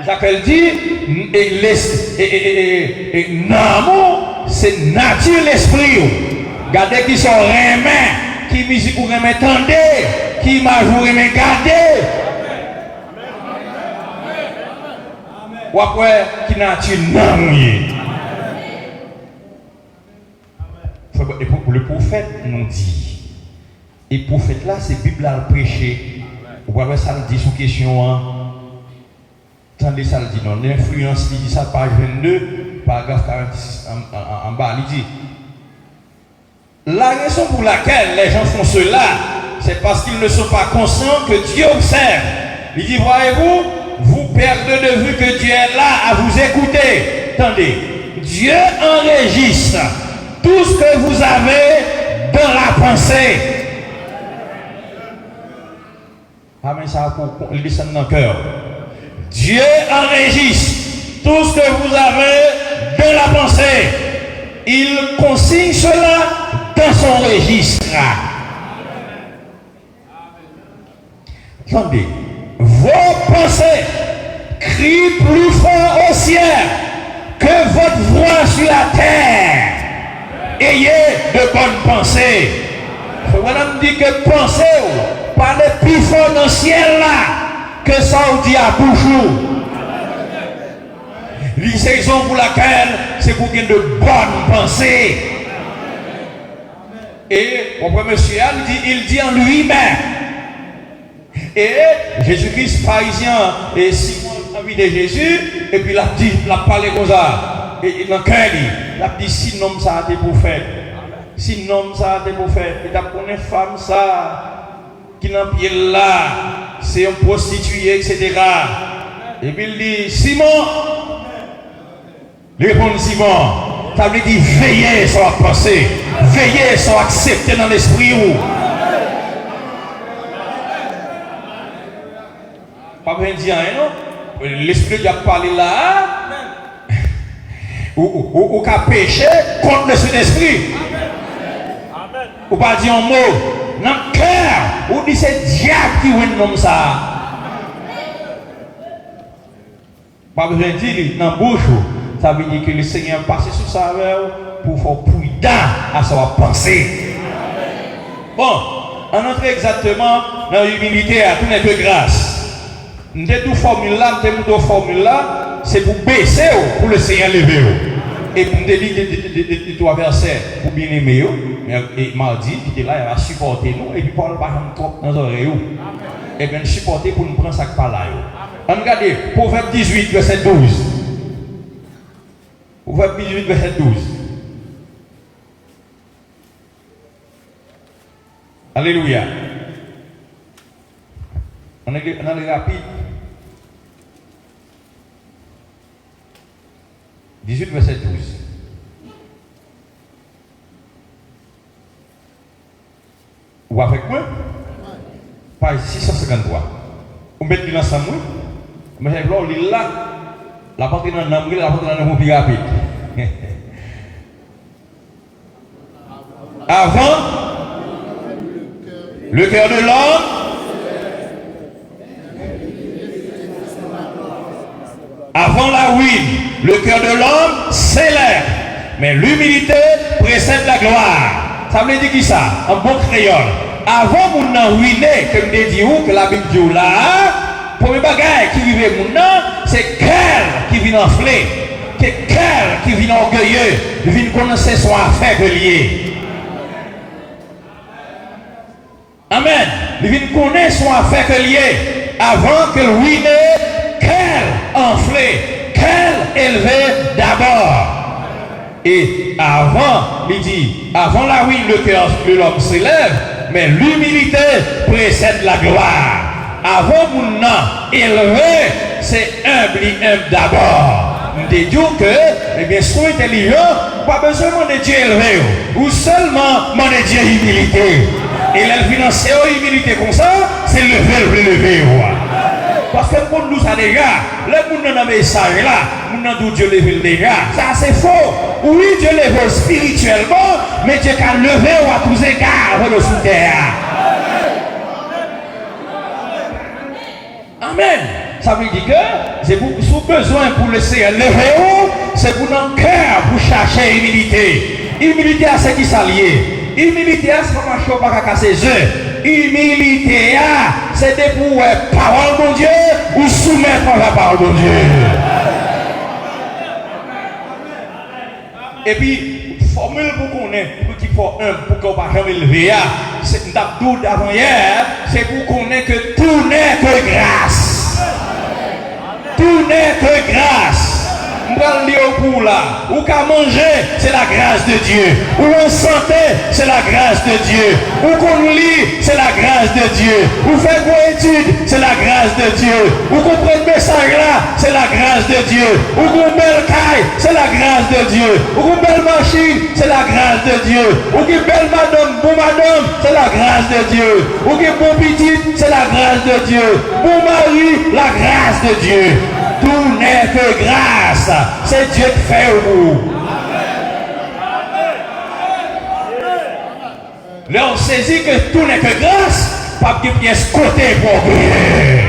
Speaker 5: J'appelle dit, l'amour, c'est nature l'esprit. Regardez qui sont remet, qui musique ou remet tendez, qui majou remet gardez. Ou après, qui nature n'amour. Le prophète nous dit, et le prophète là, c'est Bible à prêcher. Vous voyez ça le dit sous question. Attendez, ça le dit non. L'influence, il dit ça, page 22, paragraphe 46 en bas. Il dit, la raison pour laquelle les gens font cela, c'est parce qu'ils ne sont pas conscients que Dieu observe. Il dit, voyez-vous, vous perdez de vue que Dieu est là à vous écouter. Attendez, Dieu enregistre tout ce que vous avez dans la pensée. Amen, ça il descend dans le cœur. Dieu enregistre tout ce que vous avez dans la pensée. Il consigne cela dans son registre. Attendez, vos pensées crient plus fort au ciel que votre voix sur la terre. Ayez de bonnes pensées. Il faut me dire que pensez, pas de plus fort dans le ciel là, que ça on dit à bouchou. La raison pour laquelle c'est pour qu'il y ait de bonnes pensées. Et mon premier monsieur, il dit en lui-même. Et Jésus-Christ parisien et Simon a vu de Jésus, et puis il a parlé comme ça. Et dans le cœur, il a dit si nom ça a été pour faire. Si nom ça a été pour faire. Il a connu femme ça, qui n'a pied là, c'est un prostitué, etc. Et puis il dit Simon, il répond Simon, ça veut dire veillez sur la pensée, veillez sur accepter dans l'esprit où. Pas bien dire rien, non? L'esprit qui a parlé là, ou qu'a péché contre le Saint-Esprit. Ou pas dire un mot. Dans le cœur, ou dit c'est diable qui vient comme ça. Pas besoin de dire dans la bouche, ça veut dire que le Seigneur passe sur sa pour faire prudent à sa pensée. Bon, on entre exactement dans l'humilité à tout de grâce. Nous avons deux formules là, c'est pour baisser, pour le Seigneur lever. Et pour me dire trois versets pour bien aimer, et mardi, qui était là, il va supporter nous, et puis Paul va trop dans les oreilles. Et bien supporter pour nous prendre ça par là. On regarde Proverbe 18, verset 12. Proverbe 18, verset 12. Alléluia. On est rapide. 18, verset 12. Ou avec moi? Page 653. Vous mettez l'ensemble, mais là, il là, la porte dans le nom, la porte dans le nom plus rapide. Avant, le cœur de l'homme, avant la ruine, le cœur de l'homme s'élève, mais l'humilité précède la gloire. Ça veut dire qui ça? En bon créole. Avant mon nan ruiné, comme je dis que la Bible dit là, premier bagage qui vivait mon nan, c'est cœur qui vient enfler, c'est cœur qui vient orgueilleux, qui vient connaître son affaire que lié. Amen. Il vient connaître son affaire que lié avant que le ruiné, cœur enflé, cœur élevé d'abord. Et avant, il dit, avant la ruine, le cœur de l'homme s'élève, mais l'humilité précède la gloire. Avant mon nom élevé, c'est humble d'abord. Je dis que, eh bien, sois intelligent, pas besoin de Dieu élevé, ou seulement de Dieu humilité. Et la financière humilité comme ça, c'est lever. Parce que pour nous, ça déjà, le monde dans le message là, nous avons Dieu levé déjà. Ça c'est faux. Oui, Dieu levé spirituellement, mais Dieu a levé à tous égards pour nous sous terre. Amen. Ça veut dire que c'est pour besoin pour laisser lever, c'est pour notre cœur pour chercher humilité. Humilité, c'est qui s'allier. Humilité, c'est pas marcher pas casser les œufs. Humilité, c'est de pour parole de Dieu ou soumettre à la parole de Dieu. Et puis, formule pour qu'on ait, pour qu'il faut pour qu'on ne pas jamais lever, c'est une doute d'avant hier, c'est pour qu'on ait que tout n'est que grâce. Tout n'est que grâce. Pour là, ou qu'à manger, c'est la grâce de Dieu. Ou en santé, c'est la grâce de Dieu. Ou qu'on lit, c'est la grâce de Dieu. Ou faire vos études, c'est la grâce de Dieu. Ou qu'on prenne le message là, c'est la grâce de Dieu. Ou qu'on belle caille, c'est la grâce de Dieu. Ou qu'on belle machine, c'est la grâce de Dieu. Ou qu'on belle madame, bon madame, c'est la grâce de Dieu. Ou qu'on bon petit, c'est la grâce de Dieu. Bon mari, la grâce de Dieu. Tout n'est que grâce. C'est Dieu qui fait au bout. Là, on saisit que tout n'est que grâce, pas de pièce côté pour briller.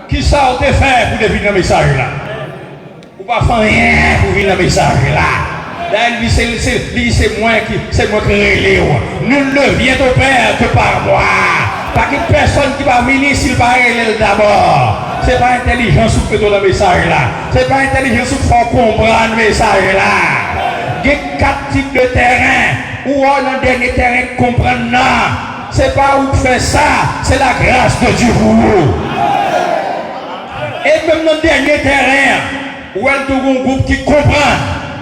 Speaker 5: Qui ça on te fait pour deviner le message là? Ou pas faire rien pour deviner le message là? Là, il dit c'est moi qui relève. Nul ne vient au Père que par moi. Pas qu'une personne qui va venir s'il va relève d'abord. C'est pas intelligence pour que le message là. C'est pas intelligence pour faire comprendre le message là. Il y a 4 types de terrain. Ou on a un dernier terrain qui comprend là. C'est pas où faire ça. C'est la grâce de Dieu pour vous. Et même dans le dernier terrain, où elle a un groupe qui comprend,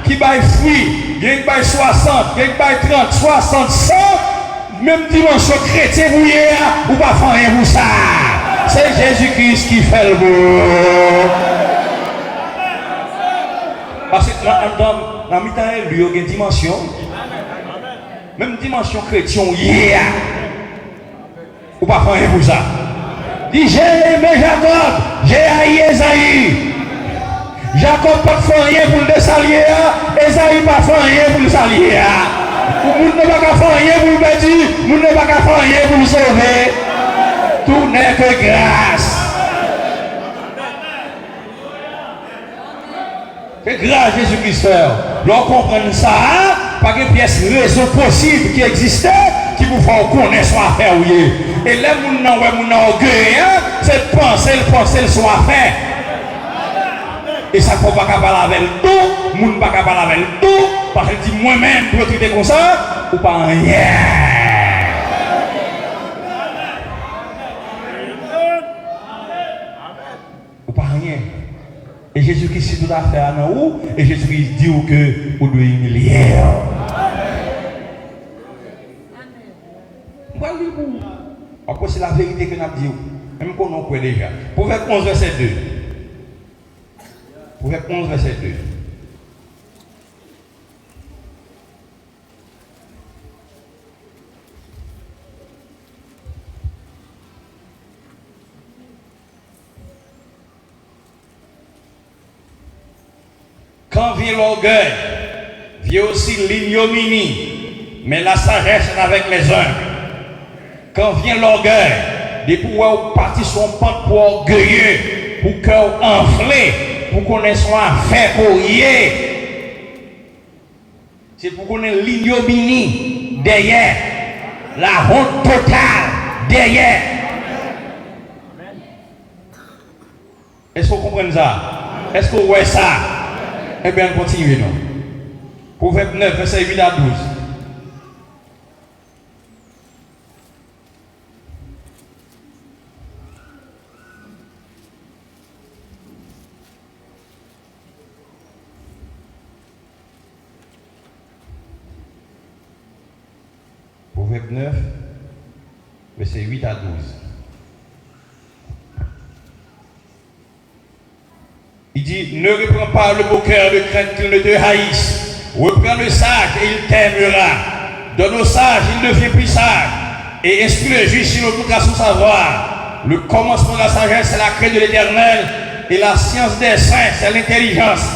Speaker 5: qui va fruit, il y a 60, il y a 30, 60, 100, même dimension chrétienne, vous y êtes, ou pas faire rien pour ça. C'est Jésus-Christ qui fait le beau. Parce que dans la mi-temps, il y a une dimension. Même dimension chrétienne, yeah. Ou pas faire rien pour ça. Dit j'ai aimé Jacob, j'ai haï Esaïe. Jacob pas faire rien pour le salier, Esaïe pas faire rien pour le salier. Vous ne pouvez pas faire rien pour le bénir, vous ne pouvez pas faire rien pour le sauver. Tout n'est que grâce. C'est grâce Jésus-Christ. L'on comprend ça, pas de pièce raison possible qui existait, qui vous font connaître son affaire. Et là, mon orgueil, c'est penser son affaire. Et ça faut pas parler avec le tout, moun pas parler avec le tout, parce que dit moi-même pour traiter comme ça, ou pas rien. Ou pas rien. Et Jésus-Christ tout à fait à nous, et Jésus-Christ dit que vous devez humilier. Après, c'est la vérité que nous avons dit. Même qu'on en connaît déjà. Proverbe 11, verset 2. Proverbe 11, verset 2. Quand vient l'orgueil, vient aussi l'ignominie, mais la sagesse est avec les humbles. Quand vient l'orgueil, des pouvoirs partis sont pente pour orgueilleux, pour cœur enflé, pour qu'on ait soit fait pour rien. C'est pour qu'on ait l'ignominie derrière, la honte totale derrière. Est-ce que vous comprenez ça? Est-ce que vous voyez ça? Eh bien, continuez non. Proverbe 9, verset 8 à 12. Proverbe 9, verset 8 à 12. Il dit, ne reprends pas le beau cœur de crainte qu'il ne te haïsse. Reprends le sage et il t'aimera. Donne au sage, il devient plus sage. Et instruis le juste, il n'aura son savoir. Le commencement de la sagesse, c'est la crainte de l'Éternel. Et la science des saints, c'est l'intelligence.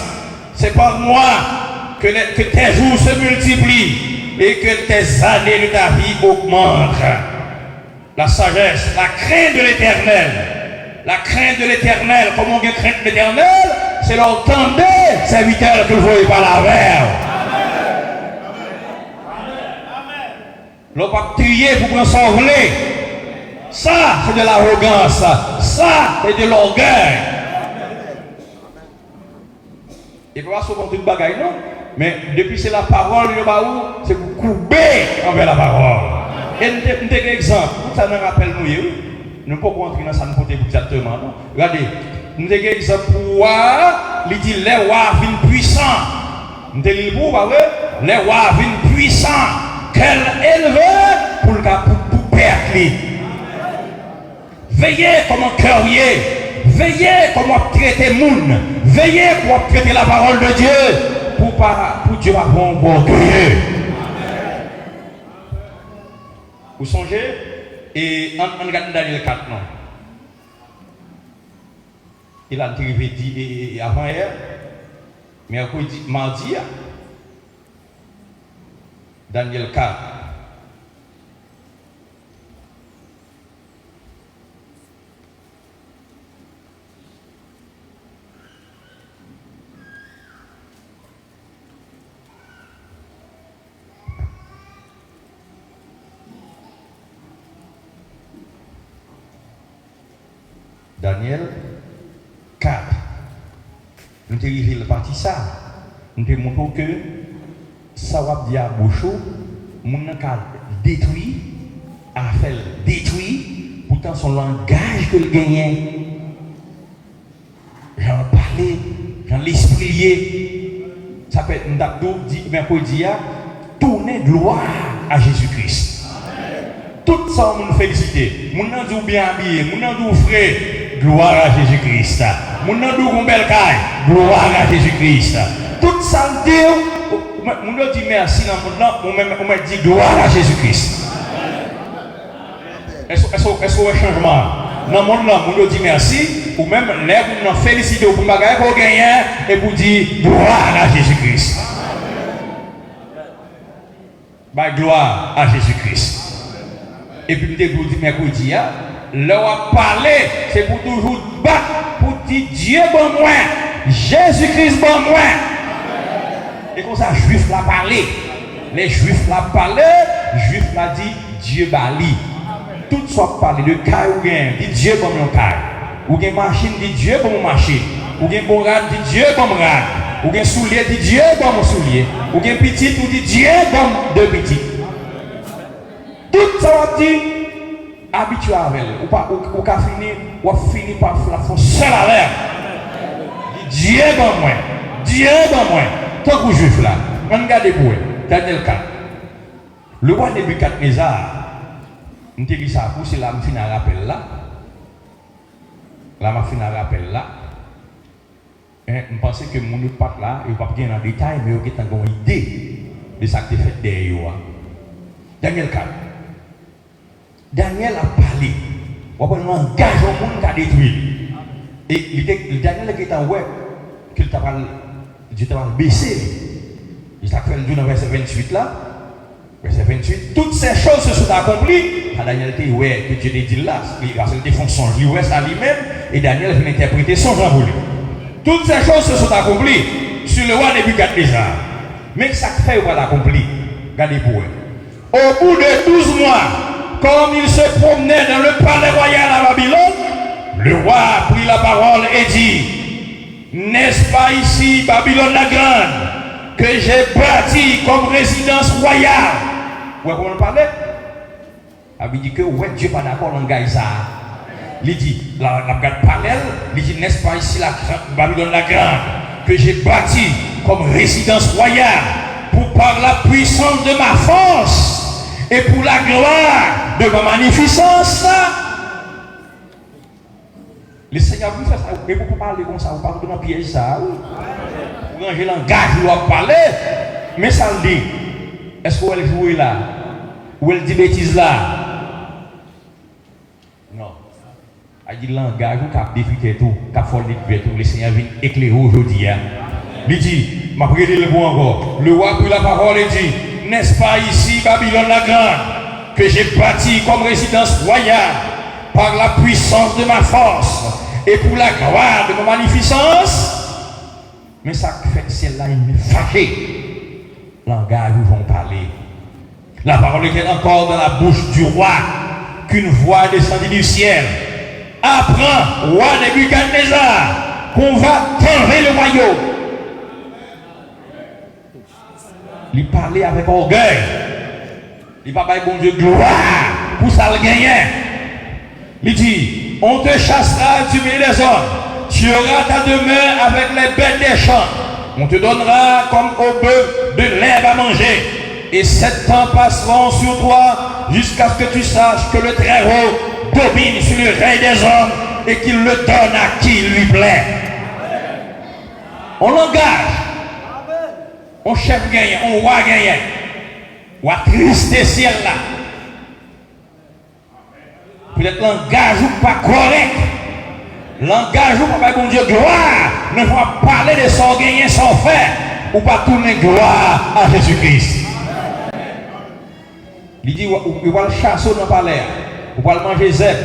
Speaker 5: C'est par moi que tes jours se multiplient et que tes années de ta vie augmentent. La sagesse, la crainte de l'Éternel. La crainte de l'Éternel, comment on crainte de l'Éternel, c'est l'entendre, serviteur que vous voyez par la verre. L'on pas trier pour qu'on s'envoler. Ça, c'est de l'arrogance. Ça, c'est de l'orgueil. Il ne faut pas se prendre toute bagaille, non? Mais depuis c'est la parole, c'est pour couper envers la parole. Et nous avons un exemple. Ça nous rappelle nous. Nous ne pouvons pas entrer dans ça, nous ne pouvons exactement. Non? Regardez, nous avons un exemple pour voir, il dit les rois viennent puissants. Nous avons pour les rois viennent puissants. Quel éleveur pour perdre. Veillez comment cœur y est. Veillez comment traiter le monde. Veillez pour traiter la parole de Dieu. Pour Dieu avoir un bon cœur. Vous songez? Et on regarde Daniel 4, non? Il a arrivé dit avant hier, mercredi, mardi, Daniel 4. Daniel 4. Nous avons arrivé le parti ça. Nous avons montré que ça va dire à Bouchou, mon cas détruit, a fait détruit, pourtant son langage que le gagnait. J'en parlais, j'en l'esprit. Ça peut être mercredi, tourner gloire à Jésus-Christ. Tout ça, on nous félicite. Mon nom est bien habillé, mon nom est frais, gloire à Jésus-Christ. Mon nom est belle caille, gloire à Jésus-Christ. Tout ça, on nous dit merci dans mon nom, on me dit gloire à Jésus-Christ. Est-ce qu'il y a un changement? Dans mon nom, on nous dit merci, ou même on nous félicite pour bagage pour gagner et pour dire gloire à Jésus-Christ. Bah, gloire à Jésus-Christ. Et puis, vous dites mercredi, leur parler, c'est pour toujours battre, pour dire Dieu bon moi, Jésus-Christ bon moi. Et comme ça, les Juifs l'ont parlé. Les Juifs l'ont parlé, les Juifs l'ont dit Dieu bali. Tout soit parlé de caille ou bien, dit Dieu bon mon caille. Ou bien machine, dit Dieu bon mon machine. Ou bien bon rad, dit Dieu bon rad. Ou bien soulier, dit Dieu bon soulier. Ou bien petit, ou dit Dieu bon de petit. Tout ça on dit habitué avec elle. Ou qu'à finir, ou fini par la fond seul avec. Dit Dieu bon moi. Dieu bon moi. Tant que juif là, on regarde pour Daniel 4. Le roi Nebuchadnezzar, on te dit ça pour c'est là, je finis à rappel là. Là, je finis à rappel là. Je pensais que mon autre part là, il ne va pas bien en détail, mais il y a une idée de ce qui est fait derrière. Daniel 4. Daniel a parlé. On va engager au monde qui a détruit. Et Daniel qui est en web, qu'il t'a baissé. Il t'a fait le dans verset 28 là. Verset 28. Toutes ces choses se sont accomplies. Daniel dit, ouais, que Dieu dit là, il des fonctions, il reste à lui-même, et Daniel vient interpréter son genre pour lui. Toutes ces choses se sont accomplies sur le roi Nebuchadnezzar. Mais ça fait ou pas l'accompli? Regardez pour eux. Au bout de 12 mois, comme il se promenait dans le palais royal à Babylone, le roi prit la parole et dit, n'est-ce pas ici, Babylone la grande, que j'ai bâti comme résidence royale? Vous voyez comment on parlait? Il dit que ouais, Dieu n'est pas d'accord dans le ça. Il dit, la garde parallèle, il dit, n'est-ce pas ici la Babylone la grande, que j'ai bâti comme résidence royale pour par la puissance de ma force et pour la gloire de ma magnificence. Le Seigneur vous fait ça, mais vous pouvez parler comme ça, vous parlez dans le piège ça. Vous rangez le langage, vous doit parler, mais ça le dit. Est-ce que vous allez jouer là? Ou elle dit bêtise là? Non. Il dit langage, vous avez défité tout, vous avez fait tout, le Seigneur vient éclairer aujourd'hui. Il dit, ma prière le bon encore. Le roi prit la parole et dit, n'est-ce pas ici, Babylone la grande, que j'ai bâti comme résidence royale par la puissance de ma force et pour la gloire de ma magnificence? Mais ça fait celle-là, il me fâché. Langage, vous vont parler. La parole était encore dans la bouche du roi, qu'une voix descendit du ciel. Apprends, roi Nebuchadnezzar, qu'on va t'enlever le royaume. Il parlait avec orgueil. Il va pas bon Dieu gloire pour ça le gagner. Il dit, on te chassera du milieu des hommes. Tu auras ta demeure avec les bêtes des champs. On te donnera comme au bœuf de l'herbe à manger. Et 7 ans passeront sur toi jusqu'à ce que tu saches que le Très-Haut domine sur le règne des hommes et qu'il le donne à qui lui plaît. On l'engage. On chef gagne, on roi gagne. On a tristé ciel là. Peut-être langage ou pas correct. Langage ou pas bon Dieu gloire. Ne faut pas parler de son gagner sans faire. Ou pas tourner gloire à Jésus-Christ. Il dit, il va le chasser dans le palais, il va le manger zèbre,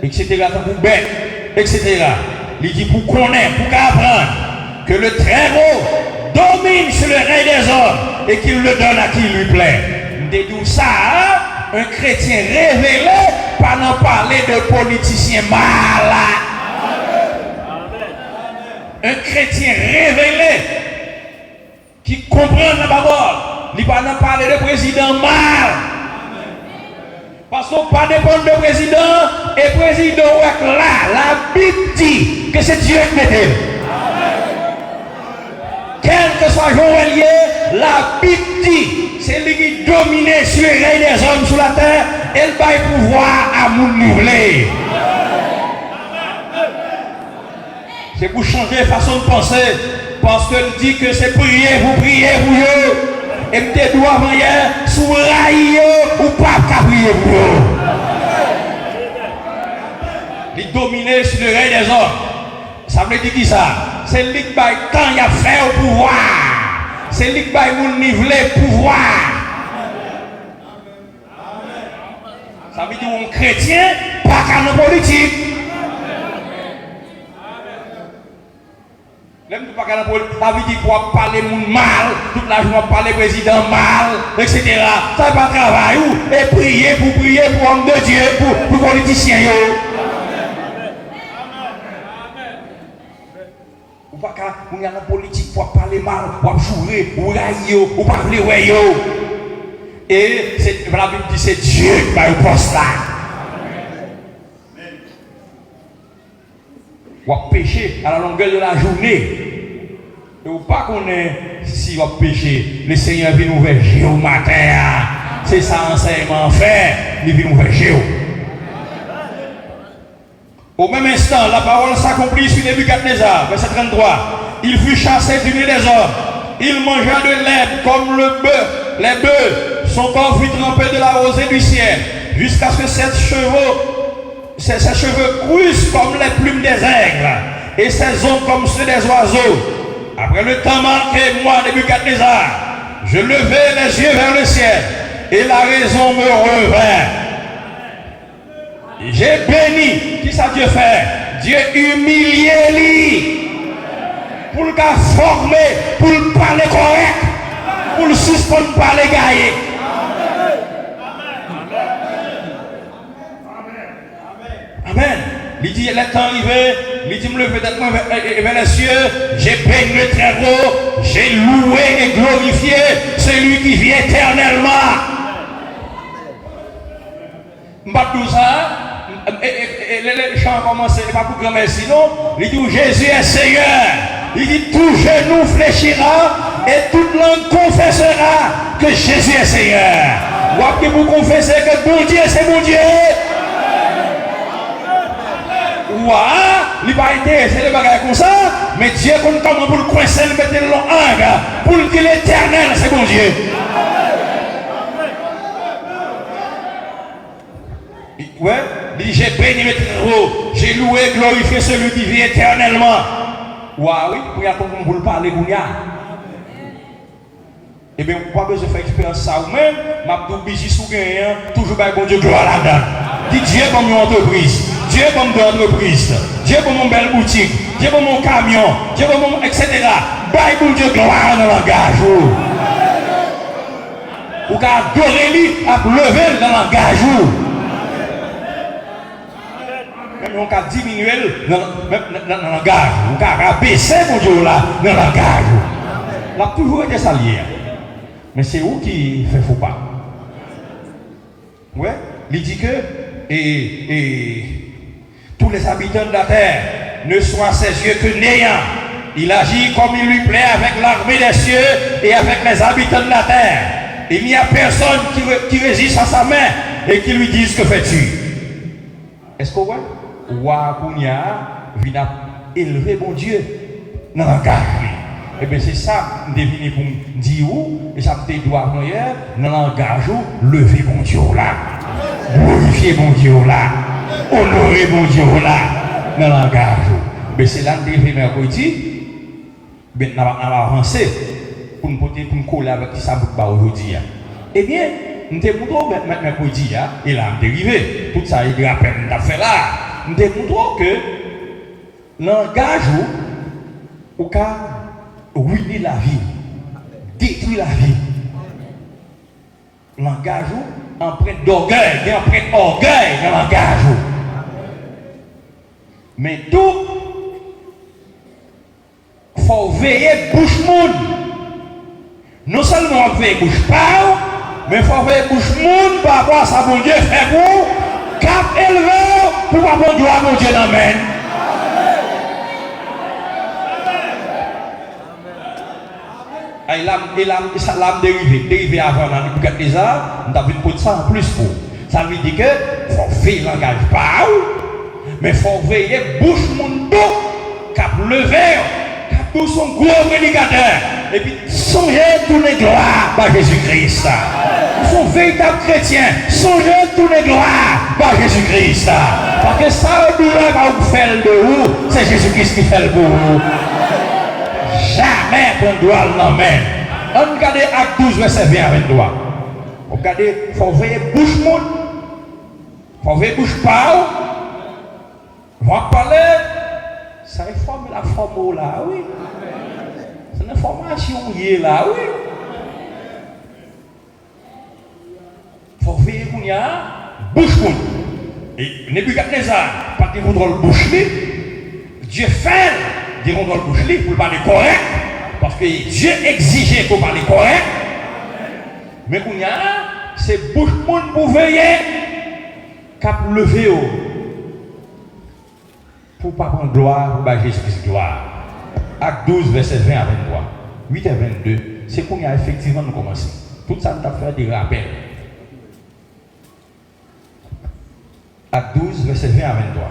Speaker 5: etc. Pour bête, etc. Il dit pour connaître, pour apprendre que le Très-Haut domine sur le règne des hommes et qu'il le donne à qui lui plaît. De tout ça, hein? Un chrétien révélé, pas n'en parler de politiciens malades. Un chrétien révélé qui comprend la parole, il va n'en parler de président mal. Parce qu'on ne pas dépendre de président, et président là, la Bible dit que c'est Dieu qui met. Quel que soit Joël, la Bible dit, c'est lui qui domine sur le règne des hommes sur la terre, et il va pouvoir à mon nouveler. C'est pour changer la façon de penser, parce qu'elle dit que c'est prier pour eux. Et me doit avant hier, sous raïe ou pas qu'à prier pour eux. Il domine sur le règne des hommes. Ça veut dire qui ça? C'est lui qui va quand il a fait au pouvoir. C'est lui qui va nous niveler pouvoir. Ça veut dire un chrétien, pas qu'à nos politiques. Même pas qu'à la vie dit pour parler mal, toute la journée parler président mal, etc. Ça va pas travailler et prier pour homme de Dieu, pour politiciens. on y a la politique pour parler mal, pour jouer, ou railler, ou parler ouais. Et la Bible dit c'est Dieu qui va au poste là. Ou pécher à la longueur de la journée. Et ou pas qu'on est, si on pécher, le Seigneur vient nous verger au matin. C'est ça enseignement fait, il vient nous verger. Au même instant, la parole s'accomplit sur Nebuchadnezzar, verset 33. Il fut chassé du milieu des hommes. Il mangea de l'herbe comme le bœuf. Les bœufs, son corps fut trempé de la rosée du ciel, jusqu'à ce que ses cheveux cruissent comme les plumes des aigles, et ses ongles comme ceux des oiseaux. Après le temps marqué, moi, Nebuchadnezzar, je levai les yeux vers le ciel, et la raison me revint. J'ai béni. Qui ça Dieu fait? Dieu humilié lui pour le cas former, pour le parler correct, pour le suspendre parler gaillé. Amen. Il dit, le temps arrivé, il dit, me lever vers les cieux, j'ai béni le très haut, j'ai loué et glorifié celui qui vit éternellement. M'baptou ça. Et les chants commencent, pas pour grand merci, non. Il dit Jésus est Seigneur. Il dit tout genou fléchira et toute langue confessera que Jésus est Seigneur. Ou après vous confessez que bon Dieu c'est bon Dieu. Ouah, il va intéresser les bagages comme ça, mais Dieu compte comment pour le coincer, le mettre le long angle, pour dire l'éternel c'est bon Dieu. Ouais, il dit j'ai béni mes trésors, j'ai loué et glorifié celui qui vit éternellement. Waouh, oui, pour y avoir pour le parler, pour y avoir. Eh bien, pas besoin de faire expérience ça ou même, ma bougie sous gagnant, toujours par bon Dieu, gloire là-dedans. Dit Dieu pour mon entreprise, Dieu pour mon entreprise, Dieu pour mon belle boutique, Dieu pour mon camion, Dieu pour mon etc. Bye pour Dieu, gloire dans le langage. Ou qu'à adorer lui, à lever dans le langage. Même on peut diminuer dans le langage, on peut rabaisser mon Dieu là dans le langage. Il a toujours été salié. Mais c'est où qui fait faux pas? Ouais, il dit que tous les habitants de la terre ne soient ses yeux que néants. Il agit comme il lui plaît avec l'armée des cieux et avec les habitants de la terre. Il n'y a personne qui résiste à sa main et qui lui dise que fais-tu. Est-ce qu'on voit? Ouakounia vient élever mon Dieu dans le langage. Et bien c'est ça, je devine pour me dire où, et ça me doit dans le langage où, lever mon Dieu là, glorifier mon Dieu là, honorer mon Dieu là, dans le langage où. Mais c'est là que je devine mercredi, mais on va avancer pour me coller avec ça aujourd'hui. Eh bien, nous te montrons mercredi, et là, on est arrivé, tout ça, il y a peine de faire là. Nous te montrons que langage où, ruiner la vie, détruire la vie. Langage où, empreinte d'orgueil, empreinte d'orgueil dans le langage où. Mais tout, il faut veiller bouche monde. Non seulement on veille bouche parle, mais il faut veiller bouche monde par rapport à ça, bon Dieu fait pour cap élevé pour pas bon Dieu à mon Dieu d'amène. Et l'âme dérivé avant dans le Nebuchadnezzar, nous avons une ça en plus pour. Ça veut dire que il faut faire le langage par mais il faut veiller bouche mon dos, cap lever, cap tout son gros prédicateur. Et puis songer tourner gloire par Jésus-Christ. Ils sont véritables chrétiens, songer tourner gloire par Jésus-Christ. Parce que ça, le douleur va vous faire de vous, c'est Jésus-Christ qui fait le pour vous. Jamais qu'on doit l'emmèner. On regarde Acte 12, verset 20 à 23. On regarde, il faut veiller bouche monde, il faut veiller bouche parole. On va parler, ça informe la forme là, oui. C'est une information qui est là, oui. Il faut veiller qu'on y a bouche monde. Et Nebuchadnezzar, pas de contrôle bouche, Dieu fait des contrôles bouche pour parler correct, parce que Dieu exigeait qu'on parle correct. Mais qu'on y a, c'est bouche monde pour veiller, cap lever pour pas prendre gloire, pour pas Jésus-Christ gloire. Acte 12, verset 20 à 23. 8 à 22, c'est qu'on y a effectivement nous commencer. Tout ça nous a fait des rappels. Acte 12, verset 20 à 23.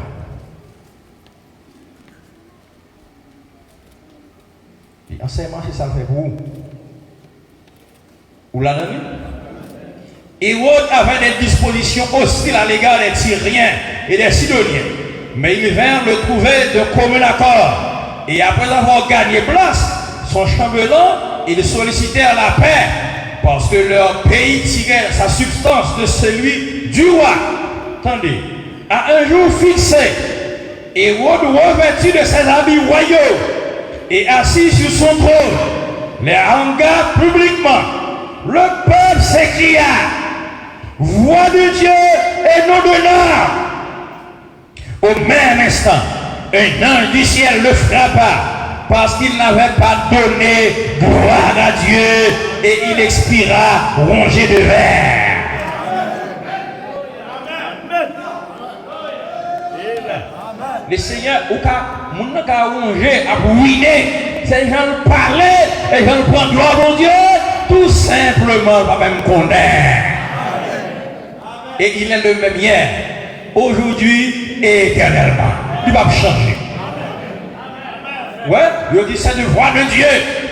Speaker 5: L'enseignement, c'est ça le fait pour vous. Vous l'avez vu? Hérode avait des dispositions hostiles à l'égard des Tyriens et des Sidoniens. Mais ils vinrent le trouver de commun accord. Et après avoir gagné place, son chambellan, ils sollicitèrent la paix parce que leur pays tirait sa substance de celui du roi. Attendez, à un jour fixé, Hérode revêtu de ses habits royaux et assis sur son trône, les hanga publiquement. Le peuple s'écria, voix de Dieu et non de l'homme. Au même instant, un ange du ciel le frappa parce qu'il n'avait pas donné gloire à Dieu et il expira rongé de verre. Le Seigneur, au cas, mon n'a qu'à ronger, à ruiner, ces gens parlaient et les gens prennent gloire à Dieu, tout simplement, pas même connaître. Et il est le même hier, aujourd'hui et éternellement. Il va changer. Ouais, il dit c'est de voix de Dieu,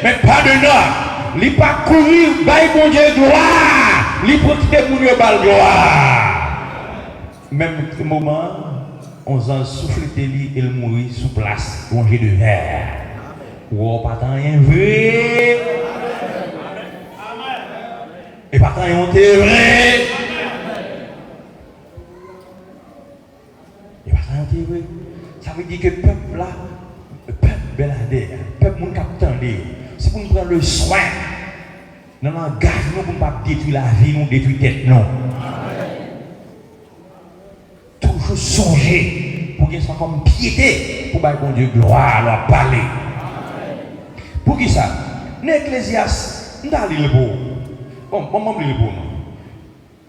Speaker 5: mais pas de nous. Il pas courir, bail mon Dieu gloire. Il peut quitter mon Dieu bal gloire. Même moment, on s'en souffle de lui et il mourit sous place, rongé de verre. Ou pas tant rien vrai. Et pas tant rien vrai. Ça veut dire que le peuple là, le peuple Beladé, le peuple mon capitaine, c'est pour nous prendre le soin. Nous engagons pour ne pas détruire la vie, nous détruire la tête, non. Toujours songer pour qu'il soit comme piété, pour que bon Dieu gloire, leur parler. Pour qui ça? L'Ecclésiaste, nous allons lire le beau. Bon, on va lire le beau, non?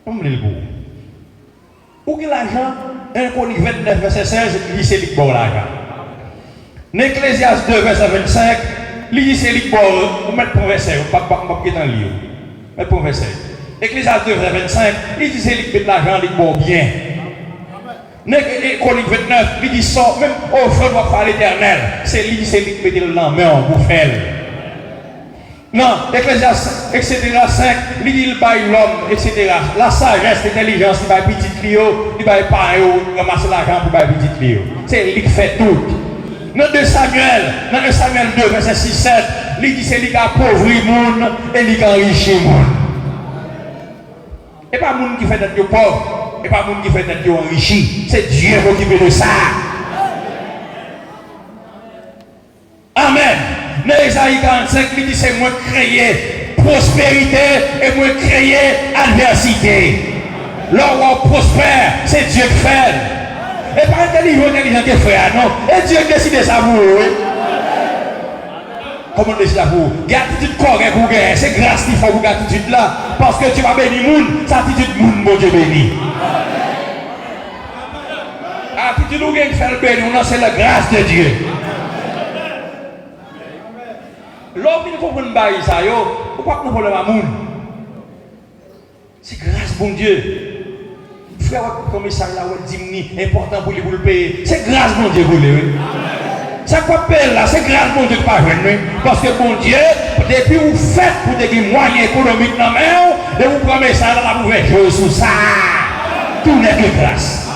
Speaker 5: On va lire le beau. Pour que l'argent, 1 Chronique 29, verset 16, il c'est l'Iqbor l'argent. L'Ecclésiaste 2, verset 25, il c'est l'Iqbor, vous mettez pour verset, vous ne pouvez pas dans le livre. Mettez pour verset. L'Ecclésiaste 2, verset 25, il dit c'est l'Iqbor l'argent, l'Iqbor bien. Chronique 29, il dit ça, même au feu doit faire l'éternel. C'est lui, c'est lui qui met le main pour faire. Non, Ecclésiaste, etc. 5, il dit il baille l'homme, etc. La sagesse, l'intelligence, il baille petit Clio, il baille pas, il ramasse l'argent pour baille petit Clio. C'est lui qui fait tout. Dans 2 Samuel 2, verset 6-7, il dit c'est lui qui appauvrit le monde et lui qui enrichit le monde. Et pas le monde qui fait d'être pauvre, et pas le monde qui fait d'être enrichi. C'est Dieu qui s'occupe de ça. Amen. Dans Isaïe 45, il dit c'est moi créer prospérité et moi créer adversité. Lorsqu'on prospère, c'est Dieu qui fait. Et pas intelligent qui fait, non. Et Dieu décide ça pour vous. Comment on décide ça pour vous? Il y a attitude correcte pour gagner. C'est grâce qu'il faut pour cette attitude là. Parce que tu vas bénir le monde, c'est attitude monde, mon Dieu béni. Attitude où gagne faire le béni, c'est la grâce de Dieu. L'homme qui ne comprend pas ça, pourquoi nous voulons l'amour? C'est grâce bon Dieu. Frère, comme ça, là, c'est important pour lui pour le payer. C'est grâce bon Dieu pour lui. Ça quoi payer là, c'est grâce bon Dieu de pas venir. Parce que bon Dieu, depuis vous faites pour des moyens économiques dans la main, et vous prenez ça dans la mauvaise chose sous ça. Tout n'est que grâce.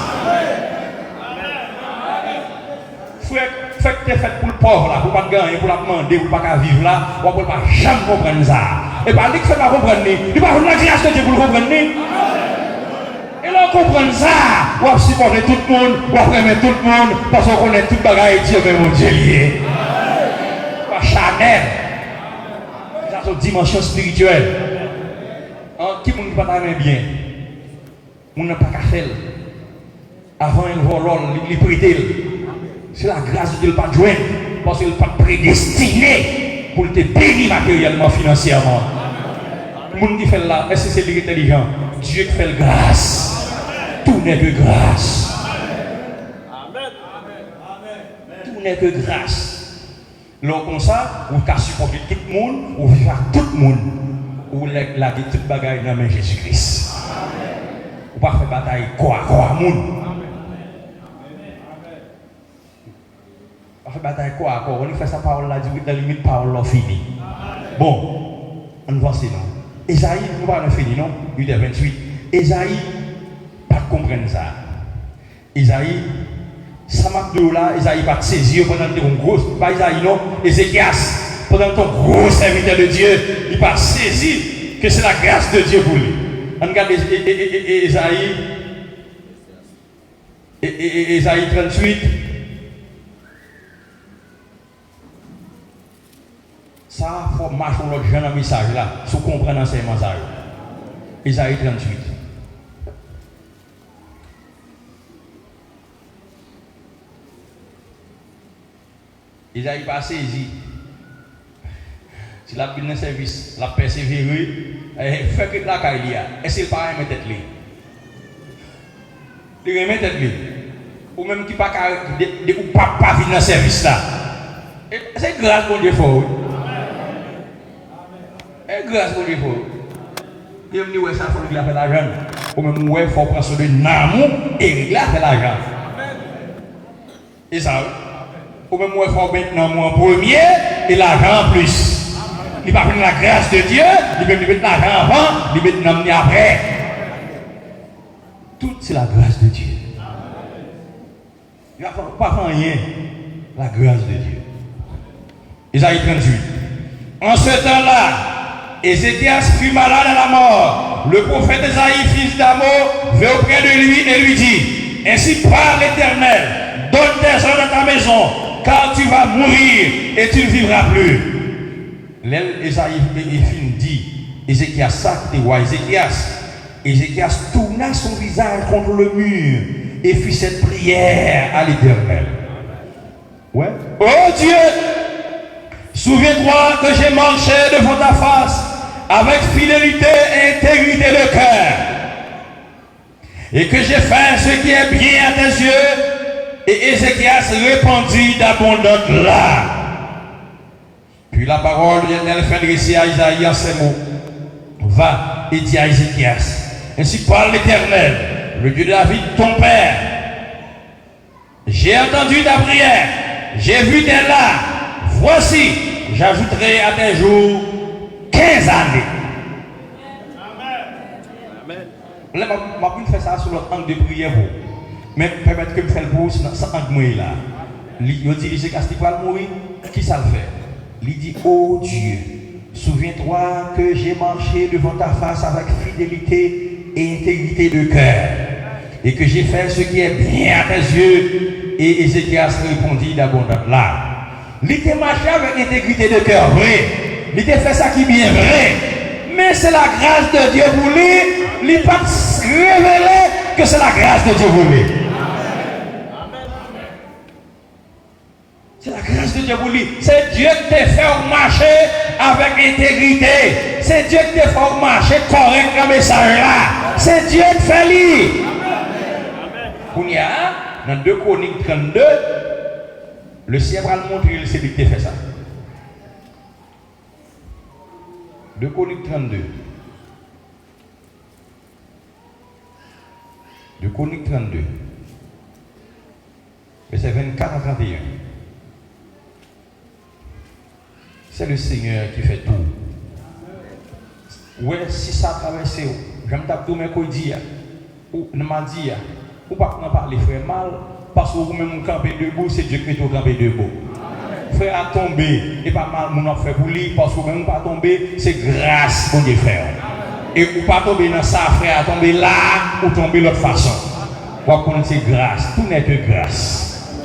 Speaker 5: Frère, fait que tu es fait pour le pauvre là, pour pas gagner, pour la demander, pour pas vivre là, ou pour pas jamais comprendre ça. Et pas lui qui fait pas comprendre, il va faire la grâce de Dieu pour le comprendre. Et là on comprend ça, on va supporter tout le monde, on va aimer tout le monde, parce qu'on connaît tout le bagage Dieu, mais mon Dieu lié. Pas Chanel. C'est une dimension spirituelle. Qui ne peut pas aimer bien? On n'a pas qu'à faire. Avant il vole, il prête. C'est la grâce de Dieu, pas de joindre. parce qu'il n'est pas prédestiné pour te bénir matériellement, financièrement. Le monde qui fait là, est-ce que c'est l'intelligent? Dieu qui fait la grâce. Tout n'est que grâce. Tout n'est que grâce. Donc comme ça, vous pouvez supporter tout le monde, vous vivez avec tout le monde, vous laguez toute bagaille dans la main de Jésus-Christ. Vous ne pouvez pas faire bataille quoi à monde. On fait bataille quoi à quoi? On fait sa parole là, dans la limite parole là fini. Bon, on va voir non. Esaïe, nous ne pouvons pas finir, non? 8h28. Esaïe, pas comprendre ça. Esaïe, ça m'a dit là, Esaïe pas saisir pendant ton gros, pas Esaïe non, Ézéchias, pendant ton gros serviteur de Dieu, il pas saisi que c'est la grâce de Dieu pour lui. On regarde Esaïe, Esaïe 38. Ça, il faut marcher sur l'autre jeune message là, si vous comprenez l'enseignement ça. Esaïe 38. Esaïe pas saisi. Si la bien dans service, la persévérer, fait que la caille là, est-ce qu'il pas remettre tête lui? Il remet tête lui. Ou même qui pas ou pas venir dans service là. C'est grâce pour Dieu fort. Et grâce pour Dieu fort. Il me dit ouais ça faut qu'il a fait l'argent. Ou même ouais faut prendre soin de l'amour et il a fait l'argent. Et ça ou même moi, il faut maintenant moi en premier et l'argent en plus. Il va prendre la grâce de Dieu, il va mettre l'argent avant, il va mettre l'amener après. Tout c'est la grâce de Dieu. Il ne va pas faire rien. La grâce de Dieu. Isaïe 38. En ce temps-là, Ézéchias fut malade à la mort. Le prophète Isaïe, fils d'Amo, vint auprès de lui et lui dit: ainsi parle l'Éternel, donne tes œuvres dans ta maison, car tu vas mourir et tu ne vivras plus. L'aile Esaïe dit, Ézéchias, ça c'était roi Ézéchias tourna son visage contre le mur et fit cette prière à l'Éternel. Ouais. Oh Dieu, souviens-toi que j'ai marché devant ta face avec fidélité et intégrité de cœur, et que j'ai fait ce qui est bien à tes yeux. Et Ézéchias répondit d'abondantes larmes. Puis la parole de l'Éternel fait adresser à Isaïe en ces mots: va et dis à Ézéchias, ainsi parle l'Éternel, le Dieu de David, ton père. J'ai entendu ta prière, j'ai vu tes larmes. Voici, j'ajouterai à tes jours 15 années. Amen. Là, je vais faire ça sur l'angle de prière. Mais permettre que je fasse le beau sans mourir là. Il dit, Ézéchias va mourir. Qui ça le fait? Il dit, oh Dieu, souviens-toi que j'ai marché devant ta face avec fidélité et intégrité de cœur, et que j'ai fait ce qui est bien à tes yeux. Et Ézéchias répondit d'abondante larmes. Il était marché avec intégrité de cœur, vrai. Il était fait ça qui est bien vrai. Mais c'est la grâce de Dieu pour lui. Il n'a pas révélé que c'est la grâce de Dieu pour lui. C'est la grâce de Dieu pour lui. C'est Dieu qui t'a fait marcher avec intégrité. C'est Dieu qui t'a fait marcher correct dans le message là. C'est Dieu qui fait lui. Pour y a, dans 2 Chroniques 32, le ciel va le montrer, c'est lui qui t'a fait ça. 2 Chroniques 32. 2 Chroniques 32. Verset 24 à 31. C'est le Seigneur qui fait tout. Ouais, si ça traverse, j'aime taper tout mercredi, ou mardi, ou pas parler frère mal, parce que vous-même camper debout, c'est Dieu qui est camper debout. Frère a tombé, et pas mal, mon a fait pour lui, parce que vous-même pas tomber, c'est grâce pour Dieu frère. Et ou pas tomber dans ça, frère, a tomber là, ou tomber de l'autre façon. Vous connaissez grâce, tout n'est que grâce.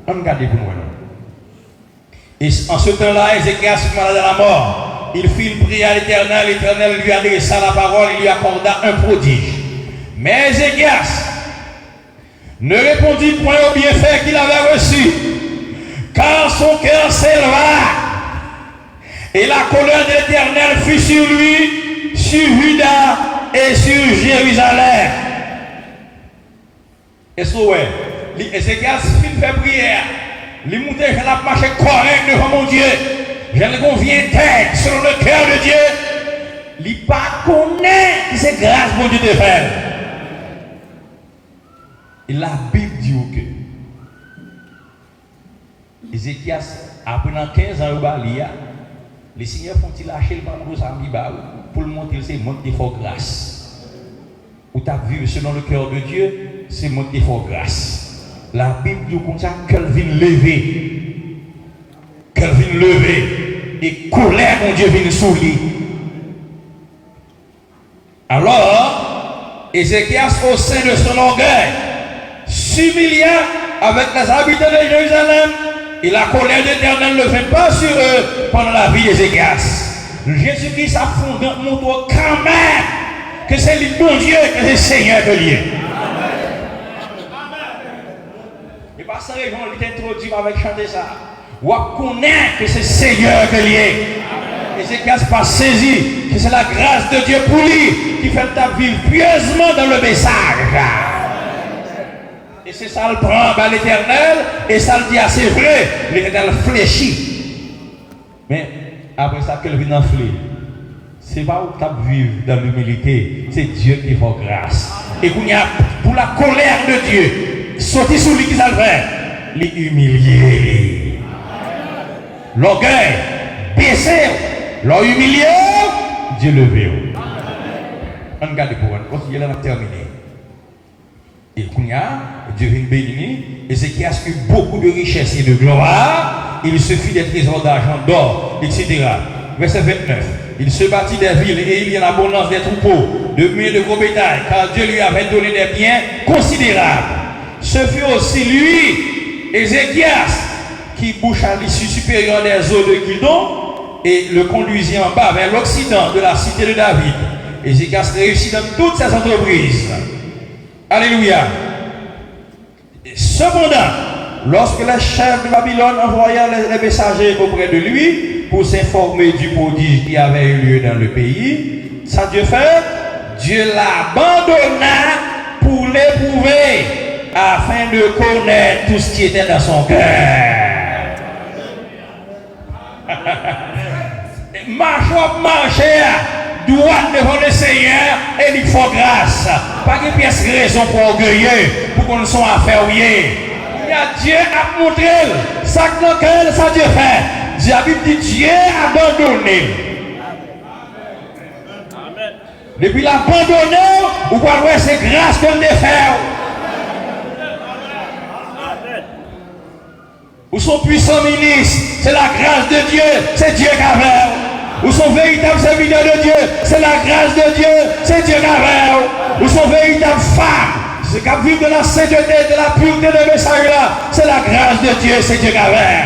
Speaker 5: On regarde pour nous. Et en ce temps-là, Ézéchias fut malade à la mort. Il fit une prière à l'Éternel. L'Éternel lui adressa la parole et lui accorda un prodige. Mais Ézéchias ne répondit point au bienfait qu'il avait reçu, car son cœur s'éleva. Et la colère de l'Éternel fut sur lui, sur Juda et sur Jérusalem. Et ce ouais, Ézéchias fait prière. Il monte, je la marche correct devant mon Dieu. Je ne conviens tête selon le cœur de Dieu. Il ne connaît pas que c'est grâce pour Dieu de faire. Et la Bible dit que Ézéchias, après 15 ans, les seigneurs font-ils lâcher le bambou pour le montrer c'est montre de fort grâce. Ou tu as vu selon le cœur de Dieu, c'est montre de fort grâce. La Bible dit comme ça qu'elle vient lever. Qu'elle vient lever. Et colère, mon Dieu, vient sous lui. Alors, Ézéchias, au sein de son orgueil, s'humilia avec les habitants de Jérusalem. Et la colère de l'Éternel ne vint pas sur eux pendant la vie d'Ézéchias. Jésus-Christ a fondé montre quand même que c'est le bon Dieu, que c'est le Seigneur que lui est. Et par sa raison, il est introduit avec chanter ça. On connaît que c'est le Seigneur que lui est. Ézéchias n'a pas saisi que c'est la grâce de Dieu pour lui qui fait ta vivre pieusement dans le message. Et c'est ça le prend à l'Éternel, et ça le dit assez vrai, l'Éternel fléchit. Mais après ça, qu'elle vient enfler. C'est pas où tu vivre dans l'humilité, c'est Dieu qui fait grâce. Et pour la colère de Dieu, sortir sur lui qui ça le fait, les humilier. L'orgueil, baisser, l'humilier, Dieu levé. On regarde pour nous, continuez là, on va terminer. Et Dieu vient bénir. Ézéchias a eu beaucoup de richesses et de gloire. Il suffit des trésors d'argent, d'or, etc. Verset 29. Il se bâtit des villes et il y a l'abondance des troupeaux, de mille de gros bétail, car Dieu lui avait donné des biens considérables. Ce fut aussi lui, Ézéchias, qui boucha à l'issue supérieure des eaux de Kidon et le conduisit en bas vers l'occident de la cité de David. Ézéchias réussit dans toutes ses entreprises. Alléluia. Cependant, lorsque les chefs de Babylone envoyèrent les messagers auprès de lui pour s'informer du prodige qui avait eu lieu dans le pays, ça Dieu fait, Dieu l'abandonna pour l'éprouver afin de connaître tout ce qui était dans son cœur. Marcher droit devant le Seigneur et il faut grâce. Pas de pièce raison pour orgueilleux, pour qu'on ne soit affaire. Il y a Dieu a montré ça que ça Dieu fait. Dieu dit Dieu a abandonné. Depuis l'abandonné, vous pouvez voir c'est grâce qu'on a fait. Ou son puissant ministre, c'est la grâce de Dieu, c'est Dieu qui a fait. Ou son véritable serviteur de Dieu, c'est la grâce de Dieu, c'est Dieu qui a fait. Ou son véritable femme, c'est qu'à vivre de la sainteté, de la pureté de message là, c'est la grâce de Dieu, c'est Dieu qui a fait.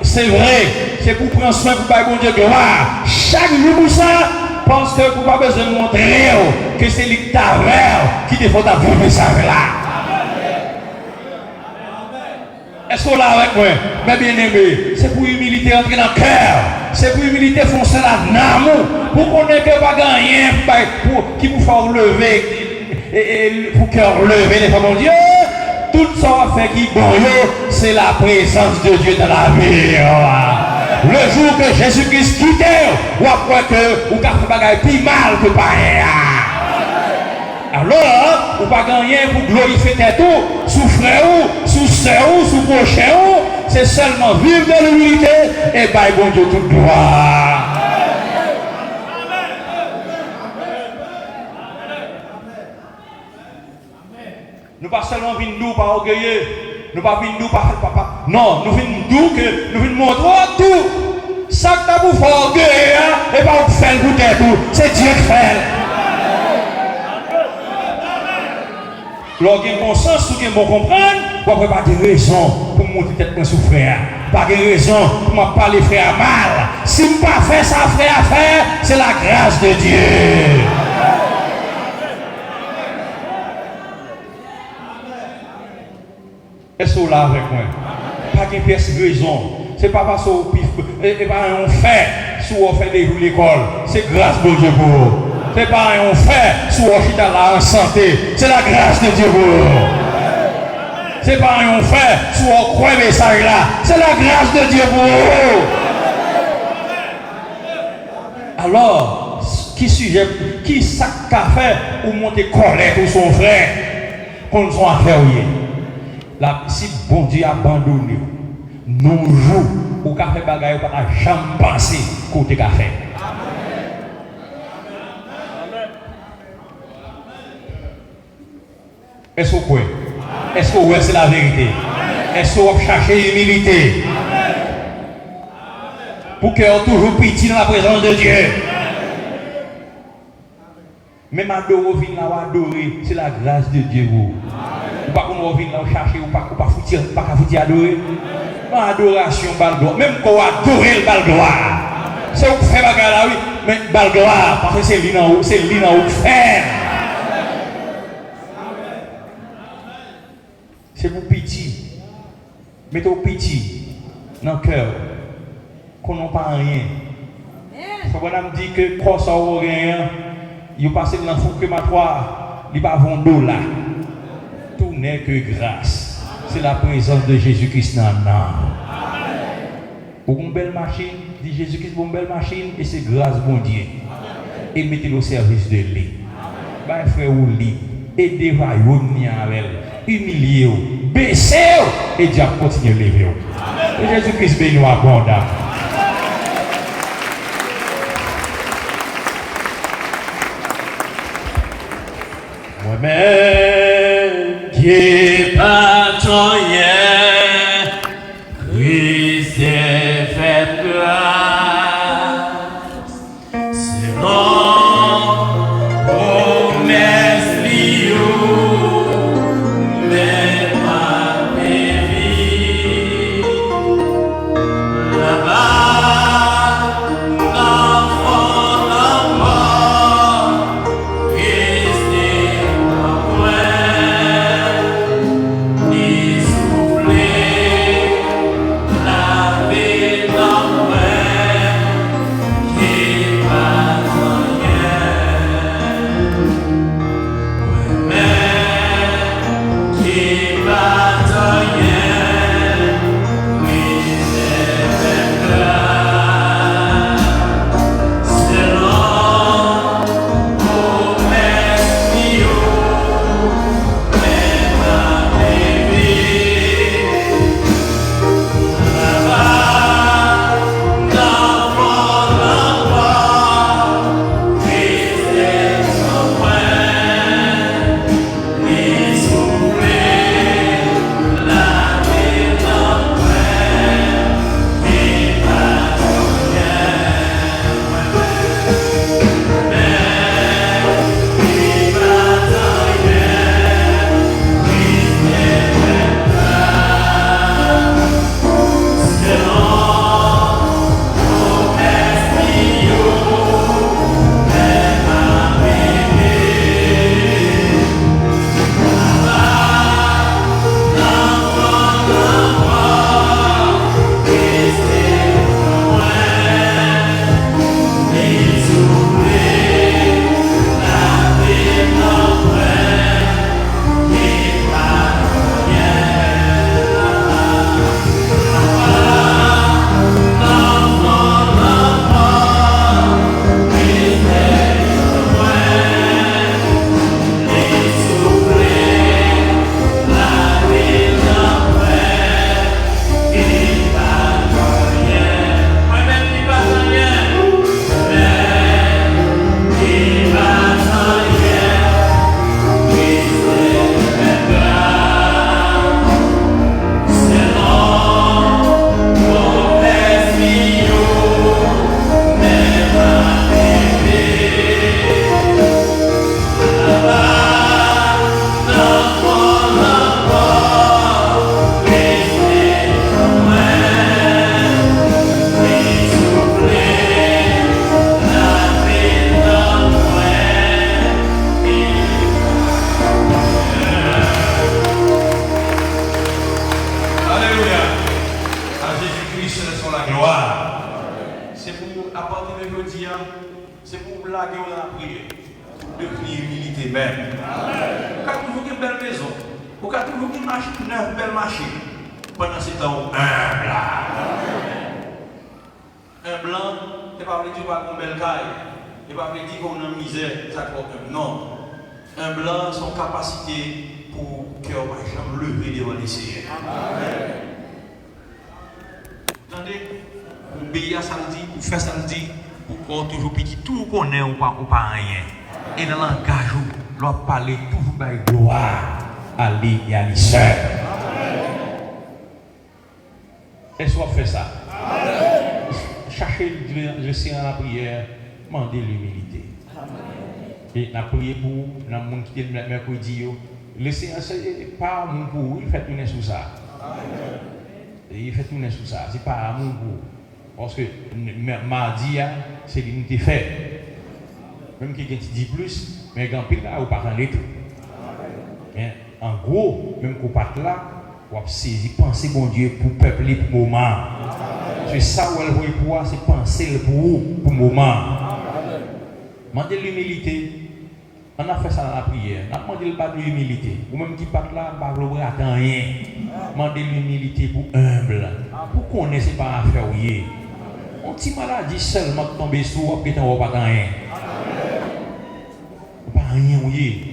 Speaker 5: C'est vrai, c'est pour prendre soin pour pas bon Dieu gloire. Chaque jour pour ça, parce que vous n'avez pas besoin de montrer que c'est lui qui t'a fait, qui te faut ta vie message là. Est-ce qu'on l'a avec moi? Mais bien aimé, c'est pour l'humilité entrer dans le cœur. C'est pour l'humilité foncer là dans l'amour. Pour qu'on n'ait pas gagné, qui vous fait lever, et pour cœur lever les femmes, mon Dieu. Tout ça va faire qui bon, c'est la présence de Dieu dans la vie. Le jour que Jésus-Christ quitte, ou après que vous avez fait plus mal que pas rien. Alors, vous pas gagner pour glorifier tout, sous frère ou, sous sœur ou, sous prochain ou, c'est seulement vivre dans l'humilité et by bon Dieu toute gloire. Nous pas seulement venir nous par orgueilleux, nous pas venir nous par papa. Non, nous venons nous que nous venons montrer tout. Ça que t'as pour faire orgueilleux et pas pour faire goûter tout, c'est Dieu qui fait. Lorsqu'il y a bon sens, si vous avez bon comprendre, vous n'avez pas de raison pour monter tête pour souffrir. Pas de raison pour ne pas parler frère mal. Si vous ne pas faire ça, frère à faire, c'est la grâce de Dieu. Est-ce que vous là avec moi? Pas de pièce raison. C'est pas parce qu'on fait si on fait des jours l'école. C'est grâce de Dieu pour vous. C'est pas un fait si on chita là en santé. C'est la grâce de Dieu pour vous. C'est pas un fait si on croit le message là. C'est la grâce de Dieu pour vous. Alors, qui ça qu'a fait pour monter colère pour son frère qu'on soit affaire? Si bon Dieu abandonne, nous jouons au café bagaille, on n'a jamais pensé côté café. Est-ce que vous croyez? Est-ce que vous c'est la vérité? Est-ce que vous cherchez l'humilité? Pour que vous toujours petit dans la présence de Dieu. Même adorer, adorer, c'est la grâce de Dieu. Vous ne pouvez pas venir là chercher, ou pas foutir adorer. Adoration, baldoire. Même quand on adore le baldoire, c'est où fait bagarre là, oui, mais baldoire, parce que c'est l'île en haut, c'est l'île en haut faire. C'est pour petit. Mettez au petit dans le cœur, qu'on n'a pas rien. Il faut qu'on dit que quand ça n'a rien, il passe dans le fond crématoire, il va vendre $. Tout n'est que grâce. C'est la présence de Jésus-Christ dans l'âme. Pour une belle machine, dit Jésus-Christ pour une belle machine, et c'est grâce bon Dieu. Et mettez-le au service de lui. Bah frère ou lui, aidez-vous à avec humiliez-vous, baissez-vous, et Dieu continue à lever. Et Jésus-Christ bénit abondamment. Moi-même,
Speaker 3: Qui patron Christ est fait grâce, c'est non promesse liou, mais pas péri. Là-bas, l'enfant d'enfant, Christ est en ni sous
Speaker 5: partir de jeudi, c'est pour blaguer ou la prière. Depuis l'humilité même. Vous avez toujours une belle maison. Vous avez toujours une machine, une belle machine. Pendant ce temps, un blanc, c'est pas dire qu'on a une belle caille. C'est pas dire qu'on a une misère. Non. Un blanc, son capacité pour qu'on ne va jamais lever devant les seigneurs. Attendez, pour obéir à ça, pour faire ça, pour qu'on toujours petit, tout qu'on est ou pas rien. Et dans le langage, l'on parle toujours de gloire à lui et à lui seul. Est-ce qu'on fait ça? Cherchez le Seigneur à la prière, demandez l'humilité. Et la prière pour le monde qui est le mercredi, le Seigneur, c'est pas mon pour, il fait tourner sous ça. Il fait tourner sous ça, c'est pas mon pour. Parce que mardi, c'est l'unité fait. Même qui dit plus, mais quand pile là, vous ne parlez pas tout. En gros, même qu'on part là, vous avez saisi, penser bon Dieu pour le peuple, pour le moment. C'est ça où elle veut pouvoir, c'est penser pour vous, pour le moment. Demandez l'humilité. On a fait ça dans la prière. On a demandé le pas de l'humilité. Ou même qui part là, on ne va pas rien. Demandez l'humilité pour humble. Pour qu'on ne sait pas faire rien. On petit maladie seulement tomber sous, on ne va pas rien. Pas rien, oui.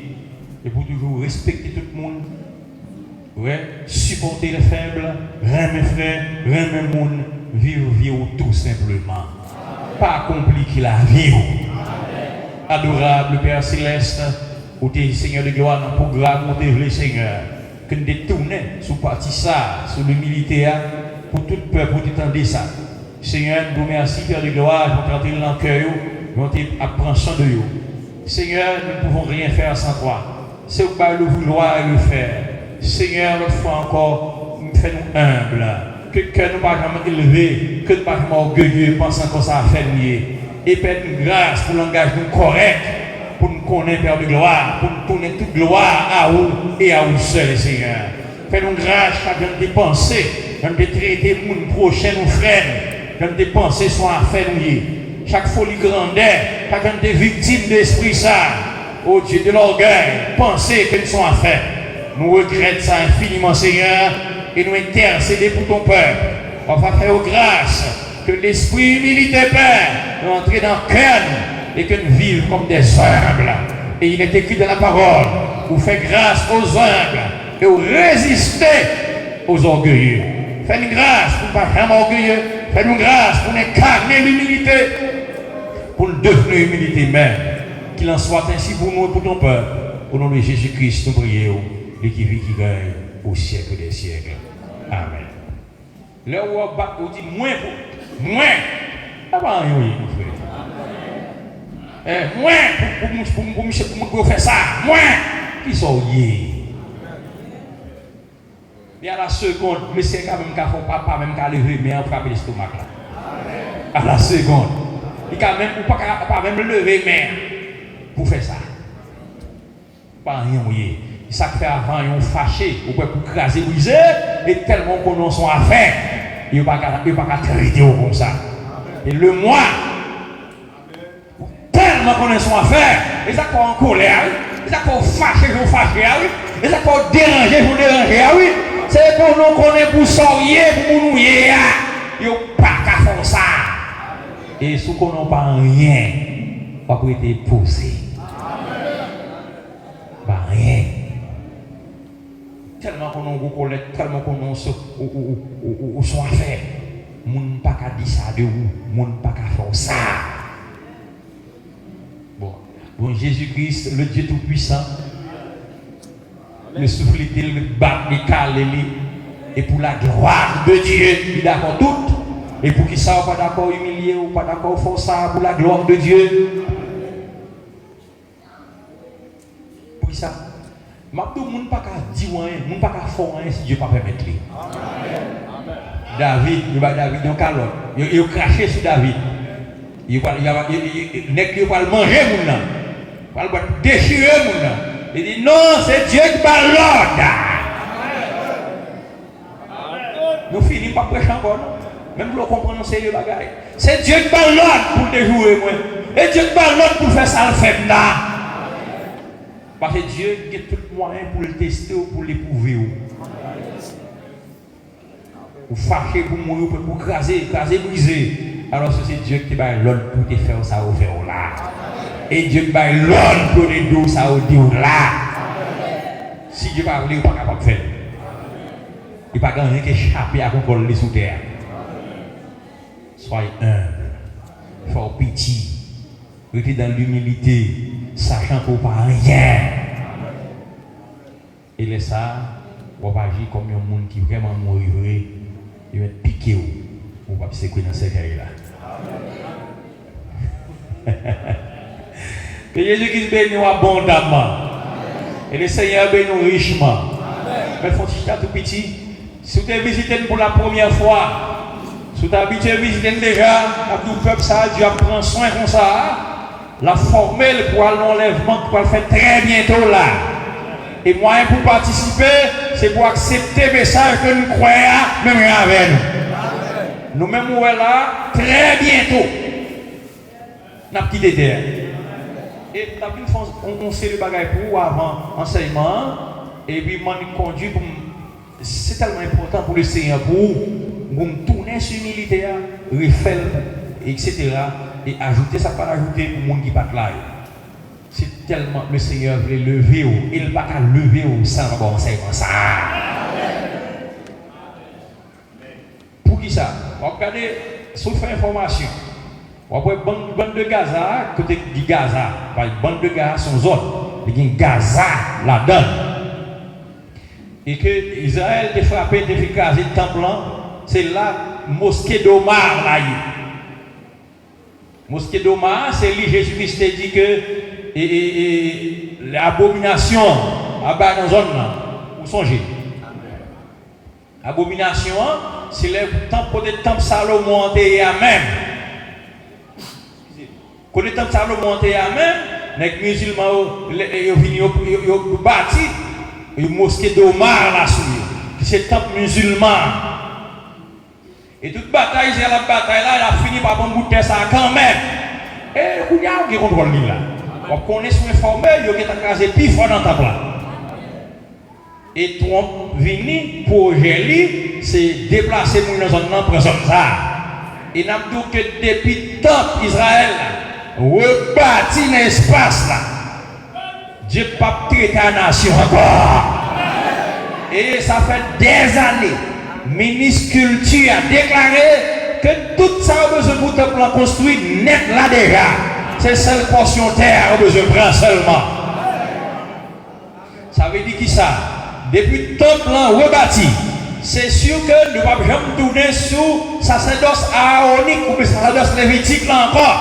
Speaker 5: Et pour toujours respecter tout le monde, ouais, supporter les faibles, aimer frère, aimer le monde, vivre tout simplement. Pas compliquer la vie. Adorable Père Céleste, où tu es Seigneur de gloire dans le programme, où tu es le Seigneur, que nous détournons sur partie ça, sur l'humilité, pour tout le peuple, pour t'étendre ça. Seigneur, nous vous remercions, Père de gloire, pour t'entrer dans le cœur, pour t'apprendre soin de vous. Seigneur, nous ne pouvons rien faire sans toi. C'est au bas le vouloir et le faire. Seigneur, l'autre fois encore, fais-nous humbles. Que nous ne pas jamais élever, que nous ne pas jamais orgueilleux, pensant qu'on ça a fait nous. Et fais-nous grâce pour l'engagement correct, pour nous connaître, Père de gloire, pour nous tourner toute gloire à vous et à vous seul, Seigneur. Fais-nous grâce chacun de tes pensées, de traiter mon prochain, nos frères, de tes pensées sont à faire nous. Chaque folie grandeur, chacun des victimes de l'esprit ça, oh Dieu de l'orgueil, pensez que nous sommes à faire. Nous regrettons ça infiniment, Seigneur, et nous intercéder pour ton peuple. On va faire grâce que l'esprit humilité, Père, nous entre dans le cœur et que nous vivions comme des humbles. Et il est écrit dans la parole, vous faites grâce aux humbles et vous résistez aux orgueilleux. Faites-nous grâce pour ne pas être orgueilleux. Faites-nous grâce pour incarner l'humilité, pour nous devenir l'humilité même. Qu'il en soit ainsi pour nous et pour ton peuple. Au nom de Jésus-Christ, nous prions, et qui vit, qui gagne au siècle des siècles. Amen. Là où on dit moins, ah ben oui, mon frère. Moins pour faire ça, moins, qui sont liés. Et à la seconde, mais c'est quand même qu'à faire papa, même qu'à lever, mais à frapper l'estomac là. À la seconde. Il quand même pas même lever, mais pour faire ça. Pas rien, oui. Ça fait avant, ils ont fâché, ou pour craser, briser, et tellement qu'on a son affaire, il n'y a pas qu'à traiter comme ça. Et le moi, tellement qu'on a son affaire, et ça qu'on en colère, et ça qu'on fâché, et ça qu'on déranger, oui. C'est pour nous qu'on est pour sortir, pour nous mouiller, il n'y a pas qu'à faire ça. Et si on n'a pas rien, on va être poussé. Pas rien. Tellement qu'on a un colère, tellement qu'on a son affaire. On ne peut pas dire ça de vous, on ne peut pas faire ça. Bon, Jésus-Christ, le Dieu Tout-Puissant, le souffle, le bat, le calé, et pour la gloire de Dieu, il est d'accord tout. Et pour qui ça, ou pas d'accord humilié, ou pas d'accord faire ça, pour la gloire de Dieu. Pour qui ça? Je ne peux pas dire rien, je ne peux pas faire rien si Dieu ne peut pas permettre. David, il a calotte. Il a craché sur David. Il va le manger, il va le déchirer. Il dit non, c'est Dieu qui parle l'ordre. Nous finissons par prêcher encore. Même pour comprendre sérieux bagaille. C'est Dieu qui parle l'autre pour te jouer moi. Et Dieu qui parle l'autre pour faire ça le fait là. Parce que Dieu a tout moyen pour le tester ou pour l'éprouver. Ou fâcher pour mourir, pour craser, briser. Alors c'est Dieu qui va l'autre pour te faire ça ou faire là. Et Dieu va l'autre pour te dire ça ou dire là. Si Dieu parle, il n'est pas capable de faire. Il n'y a pas rien qui échappe à contrôler sous terre. Soyez humble, fort pitié, restez dans l'humilité, sachant qu'on ne peut pas rien. Et laissez ça, on va agir comme un monde qui vraiment mourrait, il va piquer ou on va se secouer dans ce cas-là. Que Jésus-Christ bénisse abondamment. Et le Seigneur bénisse richement. Mais il faut que tout petit. Si vous avez visité pour la première fois, si vous avez habitué à visiter déjà, à tout peuple, ça, Dieu prend soin comme ça. La formule pour l'enlèvement pour le faire très bientôt là. Et moyen pour participer, c'est pour accepter le message que nous croyons, même avec nous. Nous-mêmes, nous sommes là très bientôt. Nous avons quitté terre. Et on sait le bagage pour avant l'enseignement. Et puis, on conduit pour. C'est tellement important pour le Seigneur pour nous tourner sur l'humilité, refaire, etc. Et ajouter ça, pas ajouter pour le monde qui pas là. C'est tellement le Seigneur veut lever, il ne va pas lever sans avoir enseignement ça. Pour qui ça? On va regarder, si on fait information, on va voir une bande de Gaza, côté du Gaza, une bande de Gaza, son zone, il y a Gaza là-dedans. Et que Israël a frappé, a fait craser le temple, c'est là, mosquée d'Omar, là. Mosquée d'Omar, c'est lui, Jésus-Christ a dit que l'abomination, dans la zone, vous songez. Abomination, c'est le temple Salomon et Amen. Quand le temple Salomon et Amen, les musulmans, ils ont bâti. Une mosquée d'Omar là-dessus, c'est le temple musulman. Et toute bataille, c'est la bataille là, elle a fini par bon bout de ça quand même. Et il y a qui contrôle là. On connaît son informé, il y a qui t'a casé plus fort dans le temple là. Et Trump vini pour gérer, c'est déplacer dans la zone pour zone ça. Et n'a dit que depuis le temple Israël, rebâti dans l'espace là. Dieu ne peut pas traiter la nation encore. Et ça fait des années, le ministre Culture a déclaré que tout ça a besoin de plan construit net là déjà. C'est seule portion terre a besoin de prendre seulement. Ça veut dire qui ça? Depuis le temple rebâti, c'est sûr que nous ne pouvons jamais tourner sous sacerdoce aaronique ou sacerdoce lévitique là encore.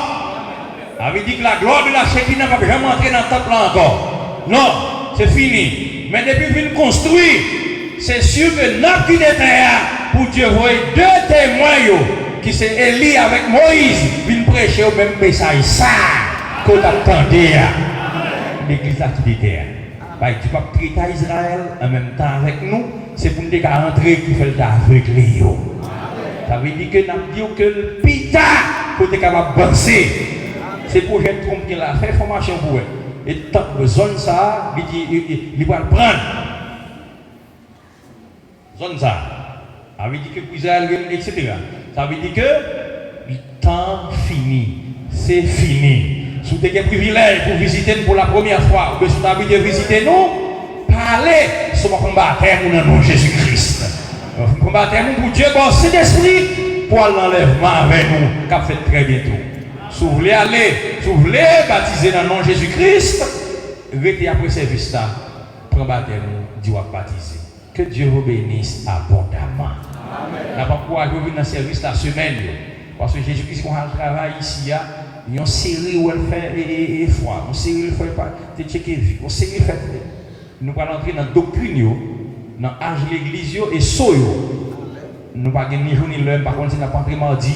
Speaker 5: Ça veut dire que la gloire de la Shekinah ne va jamais entrer dans le temple là encore. Non, c'est fini. Mais depuis qu'il construit, c'est sûr que notre qui terre pour Dieu voit deux témoins qui sont Élie avec Moïse, viennent prêcher au même message. Ça, qu'on attendait. L'église a quitté terre. Tu peux traiter Israël en même temps avec nous, c'est pour nous rentrer qui fait le avec les. Ça veut dire que nous avons dit que le pita, pour être capable de penser. C'est pour que Trump qui a fait formation pour eux. Et tant que zone ça, il va le prendre. Zone ça. Ça veut dire que Israël, etc. Ça veut dire que le temps fini. C'est fini. Si vous avez un privilège pour visiter pour la première fois, ou si vous avez visiter nous, parlez sur le combat dans le nom de Jésus-Christ. Le combat pour Dieu, bon, c'est l'esprit pour l'enlèvement avec nous, qu'a fait très bientôt. Si vous voulez aller, si vous voulez baptiser dans le nom de Jésus-Christ, restez après service là, prenez baptême, Dieu va baptiser. Que Dieu vous bénisse abondamment. N'a pas pouvoir venir dans le service la semaine. Parce que Jésus-Christ, quand il travaille ici, il y a une série où elle fait foi, une série où elle fait pas de checker vie, une série où elle fait. Nous allons entrer dans la doctrine, dans l'âge de l'église et soyo. Nous ne pouvons pas ni jour ni l'heure, par contre, si nous n'avons pas entré mardi.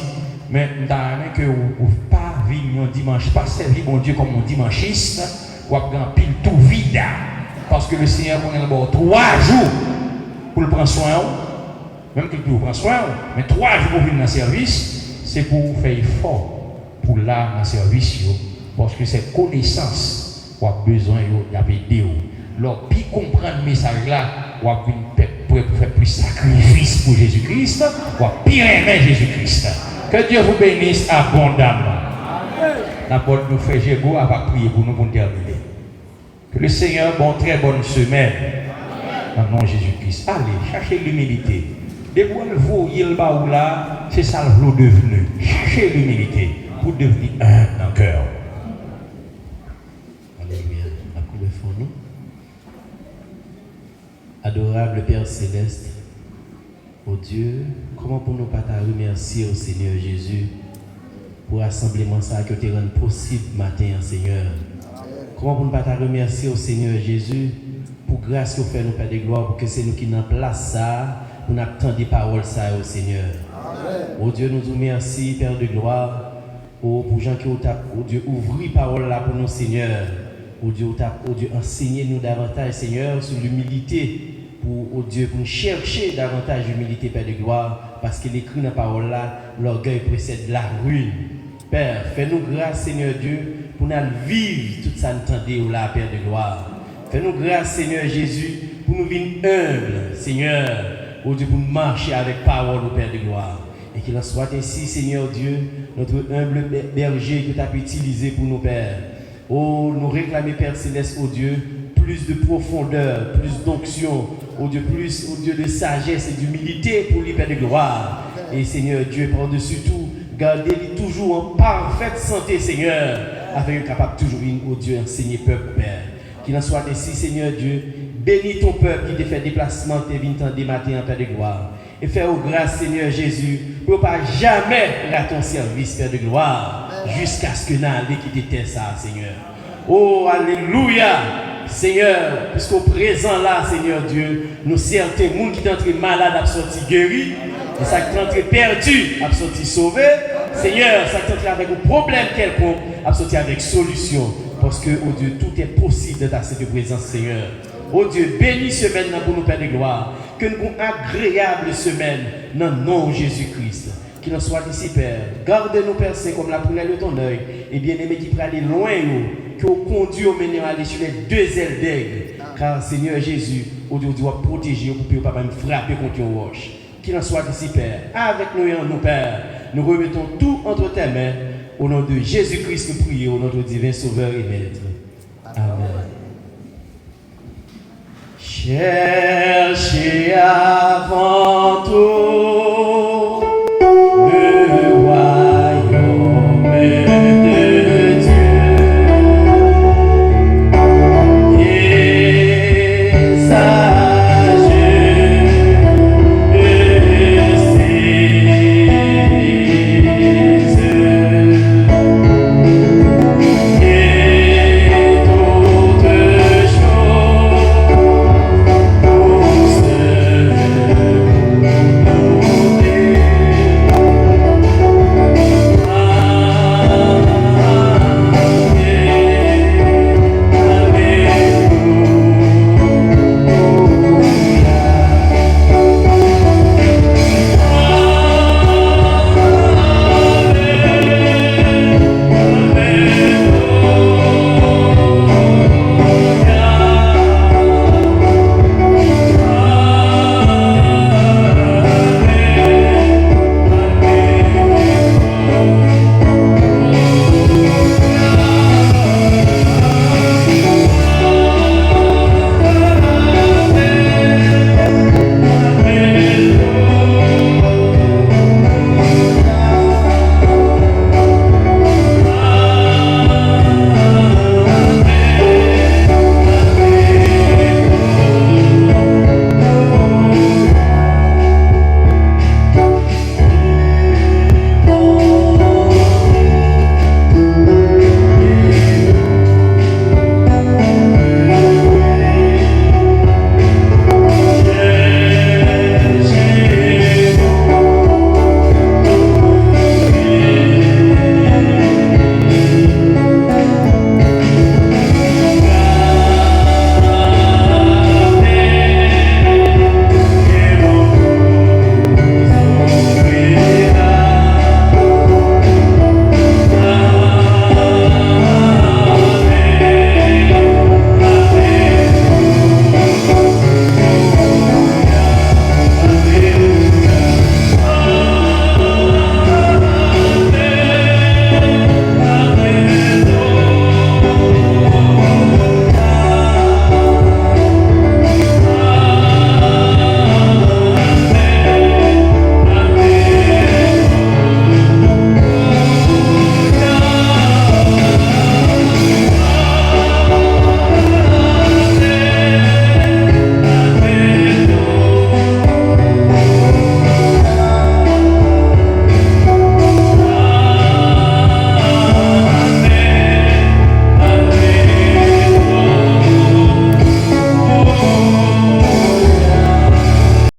Speaker 5: Mais nous avons que vous ne pas venir dimanche, pas servir mon Dieu comme un dimanchiste, ou à prendre pile tout vide. Parce que le Seigneur a 3 jours pour le prendre soin. même que vous prenez soin, mais 3 jours pour venir dans le service, c'est pour faire effort pour là dans le service, parce que c'est connaissance qu'on a besoin d'aider. Alors, puis comprendre le message là, on a faire plus sacrifice pour Jésus-Christ, on a pire aimer Jésus-Christ. Que Dieu vous bénisse abondamment. N'importe nous fait Jégo, on va prier pour nous pour terminer. Que le Seigneur, très bonne semaine. Dans le nom de Jésus-Christ. Allez, cherchez l'humilité. Dévoile-vous, il va où là, c'est ça le flot devenu. Cherchez l'humilité pour devenir un dans le cœur.
Speaker 3: Alléluia. Accoulez-nous. Adorable Père Céleste, oh Dieu, comment pour nous pas te remercier au Seigneur Jésus pour l'assemblement ça que tu rends possible matin, Seigneur. Comment pour nous pas te remercier au Seigneur Jésus pour grâce que fait nous Père de gloire pour que c'est nous qui n'en place ça pour nous attendre des paroles ça au Seigneur. Oh Dieu, nous vous remercie Père de gloire pour gens qui ont oh Dieu ouvrir parole là pour nous Seigneur. Oh Dieu, enseignez-nous davantage, Seigneur, sur l'humilité, pour Dieu, pour chercher davantage l'humilité, Père de gloire, parce qu'il écrit dans la parole là, l'orgueil précède la ruine. Père, fais-nous grâce, Seigneur Dieu, pour nous vivre tout ça, entendez, là, Père de gloire. Fais-nous grâce, Seigneur Jésus, pour nous vivre humbles, Seigneur, oh Dieu, pour nous marcher avec parole, au Père de gloire. Et qu'il en soit ainsi, Seigneur Dieu, notre humble berger que tu as utilisé pour nous, Père. Oh, nous réclamer, Père Céleste, oh Dieu, plus de profondeur, plus d'onction, oh Dieu, plus, oh Dieu, de sagesse et d'humilité pour lui, Père de gloire. Et Seigneur Dieu, par-dessus tout, gardez-les toujours en parfaite santé, Seigneur, afin qu'il soit capable toujours, oh Dieu, enseigner peuple, Père. Qu'il en soit ainsi, Seigneur Dieu, bénis ton peuple qui te fait déplacement, te vient des matins en Père de gloire. Et fais-nous grâce, Seigneur Jésus, pour ne pas jamais rater ton service, Père de gloire, jusqu'à ce que nous allions quitter ça, Seigneur. Oh, alléluia, Seigneur, puisqu'au présent là, Seigneur Dieu, nous certains gens qui sont entrés malades à sortir guéris, et ça qui sont entrés perdus à sortir sauvés, Seigneur, ça qui sont entrés avec un problème quelconque, à sortir avec solution, parce que, oh Dieu, tout est possible de ta cette présence, Seigneur. Oh Dieu, bénis semaine pour nous, Père de gloire. Que nous ayons une agréable semaine dans le nom de Jésus-Christ. Qu'il en soit ici, Père. Garde-nous, Père Saint, comme la prunelle de ton œil. Et bien-aimé qui peut aller loin, que vous conduisez au mener à aller sur les 2 ailes d'aigle. Car, Seigneur Jésus, oh Dieu, doit protéger, pour ne pas même frapper contre une roche. Qu'il en soit ici, Père. Avec nous et en nous, Père. Nous remettons tout entre tes mains. Au nom de Jésus-Christ, nous prions, notre divin Sauveur et Maître. Amen. Cherchez avant tout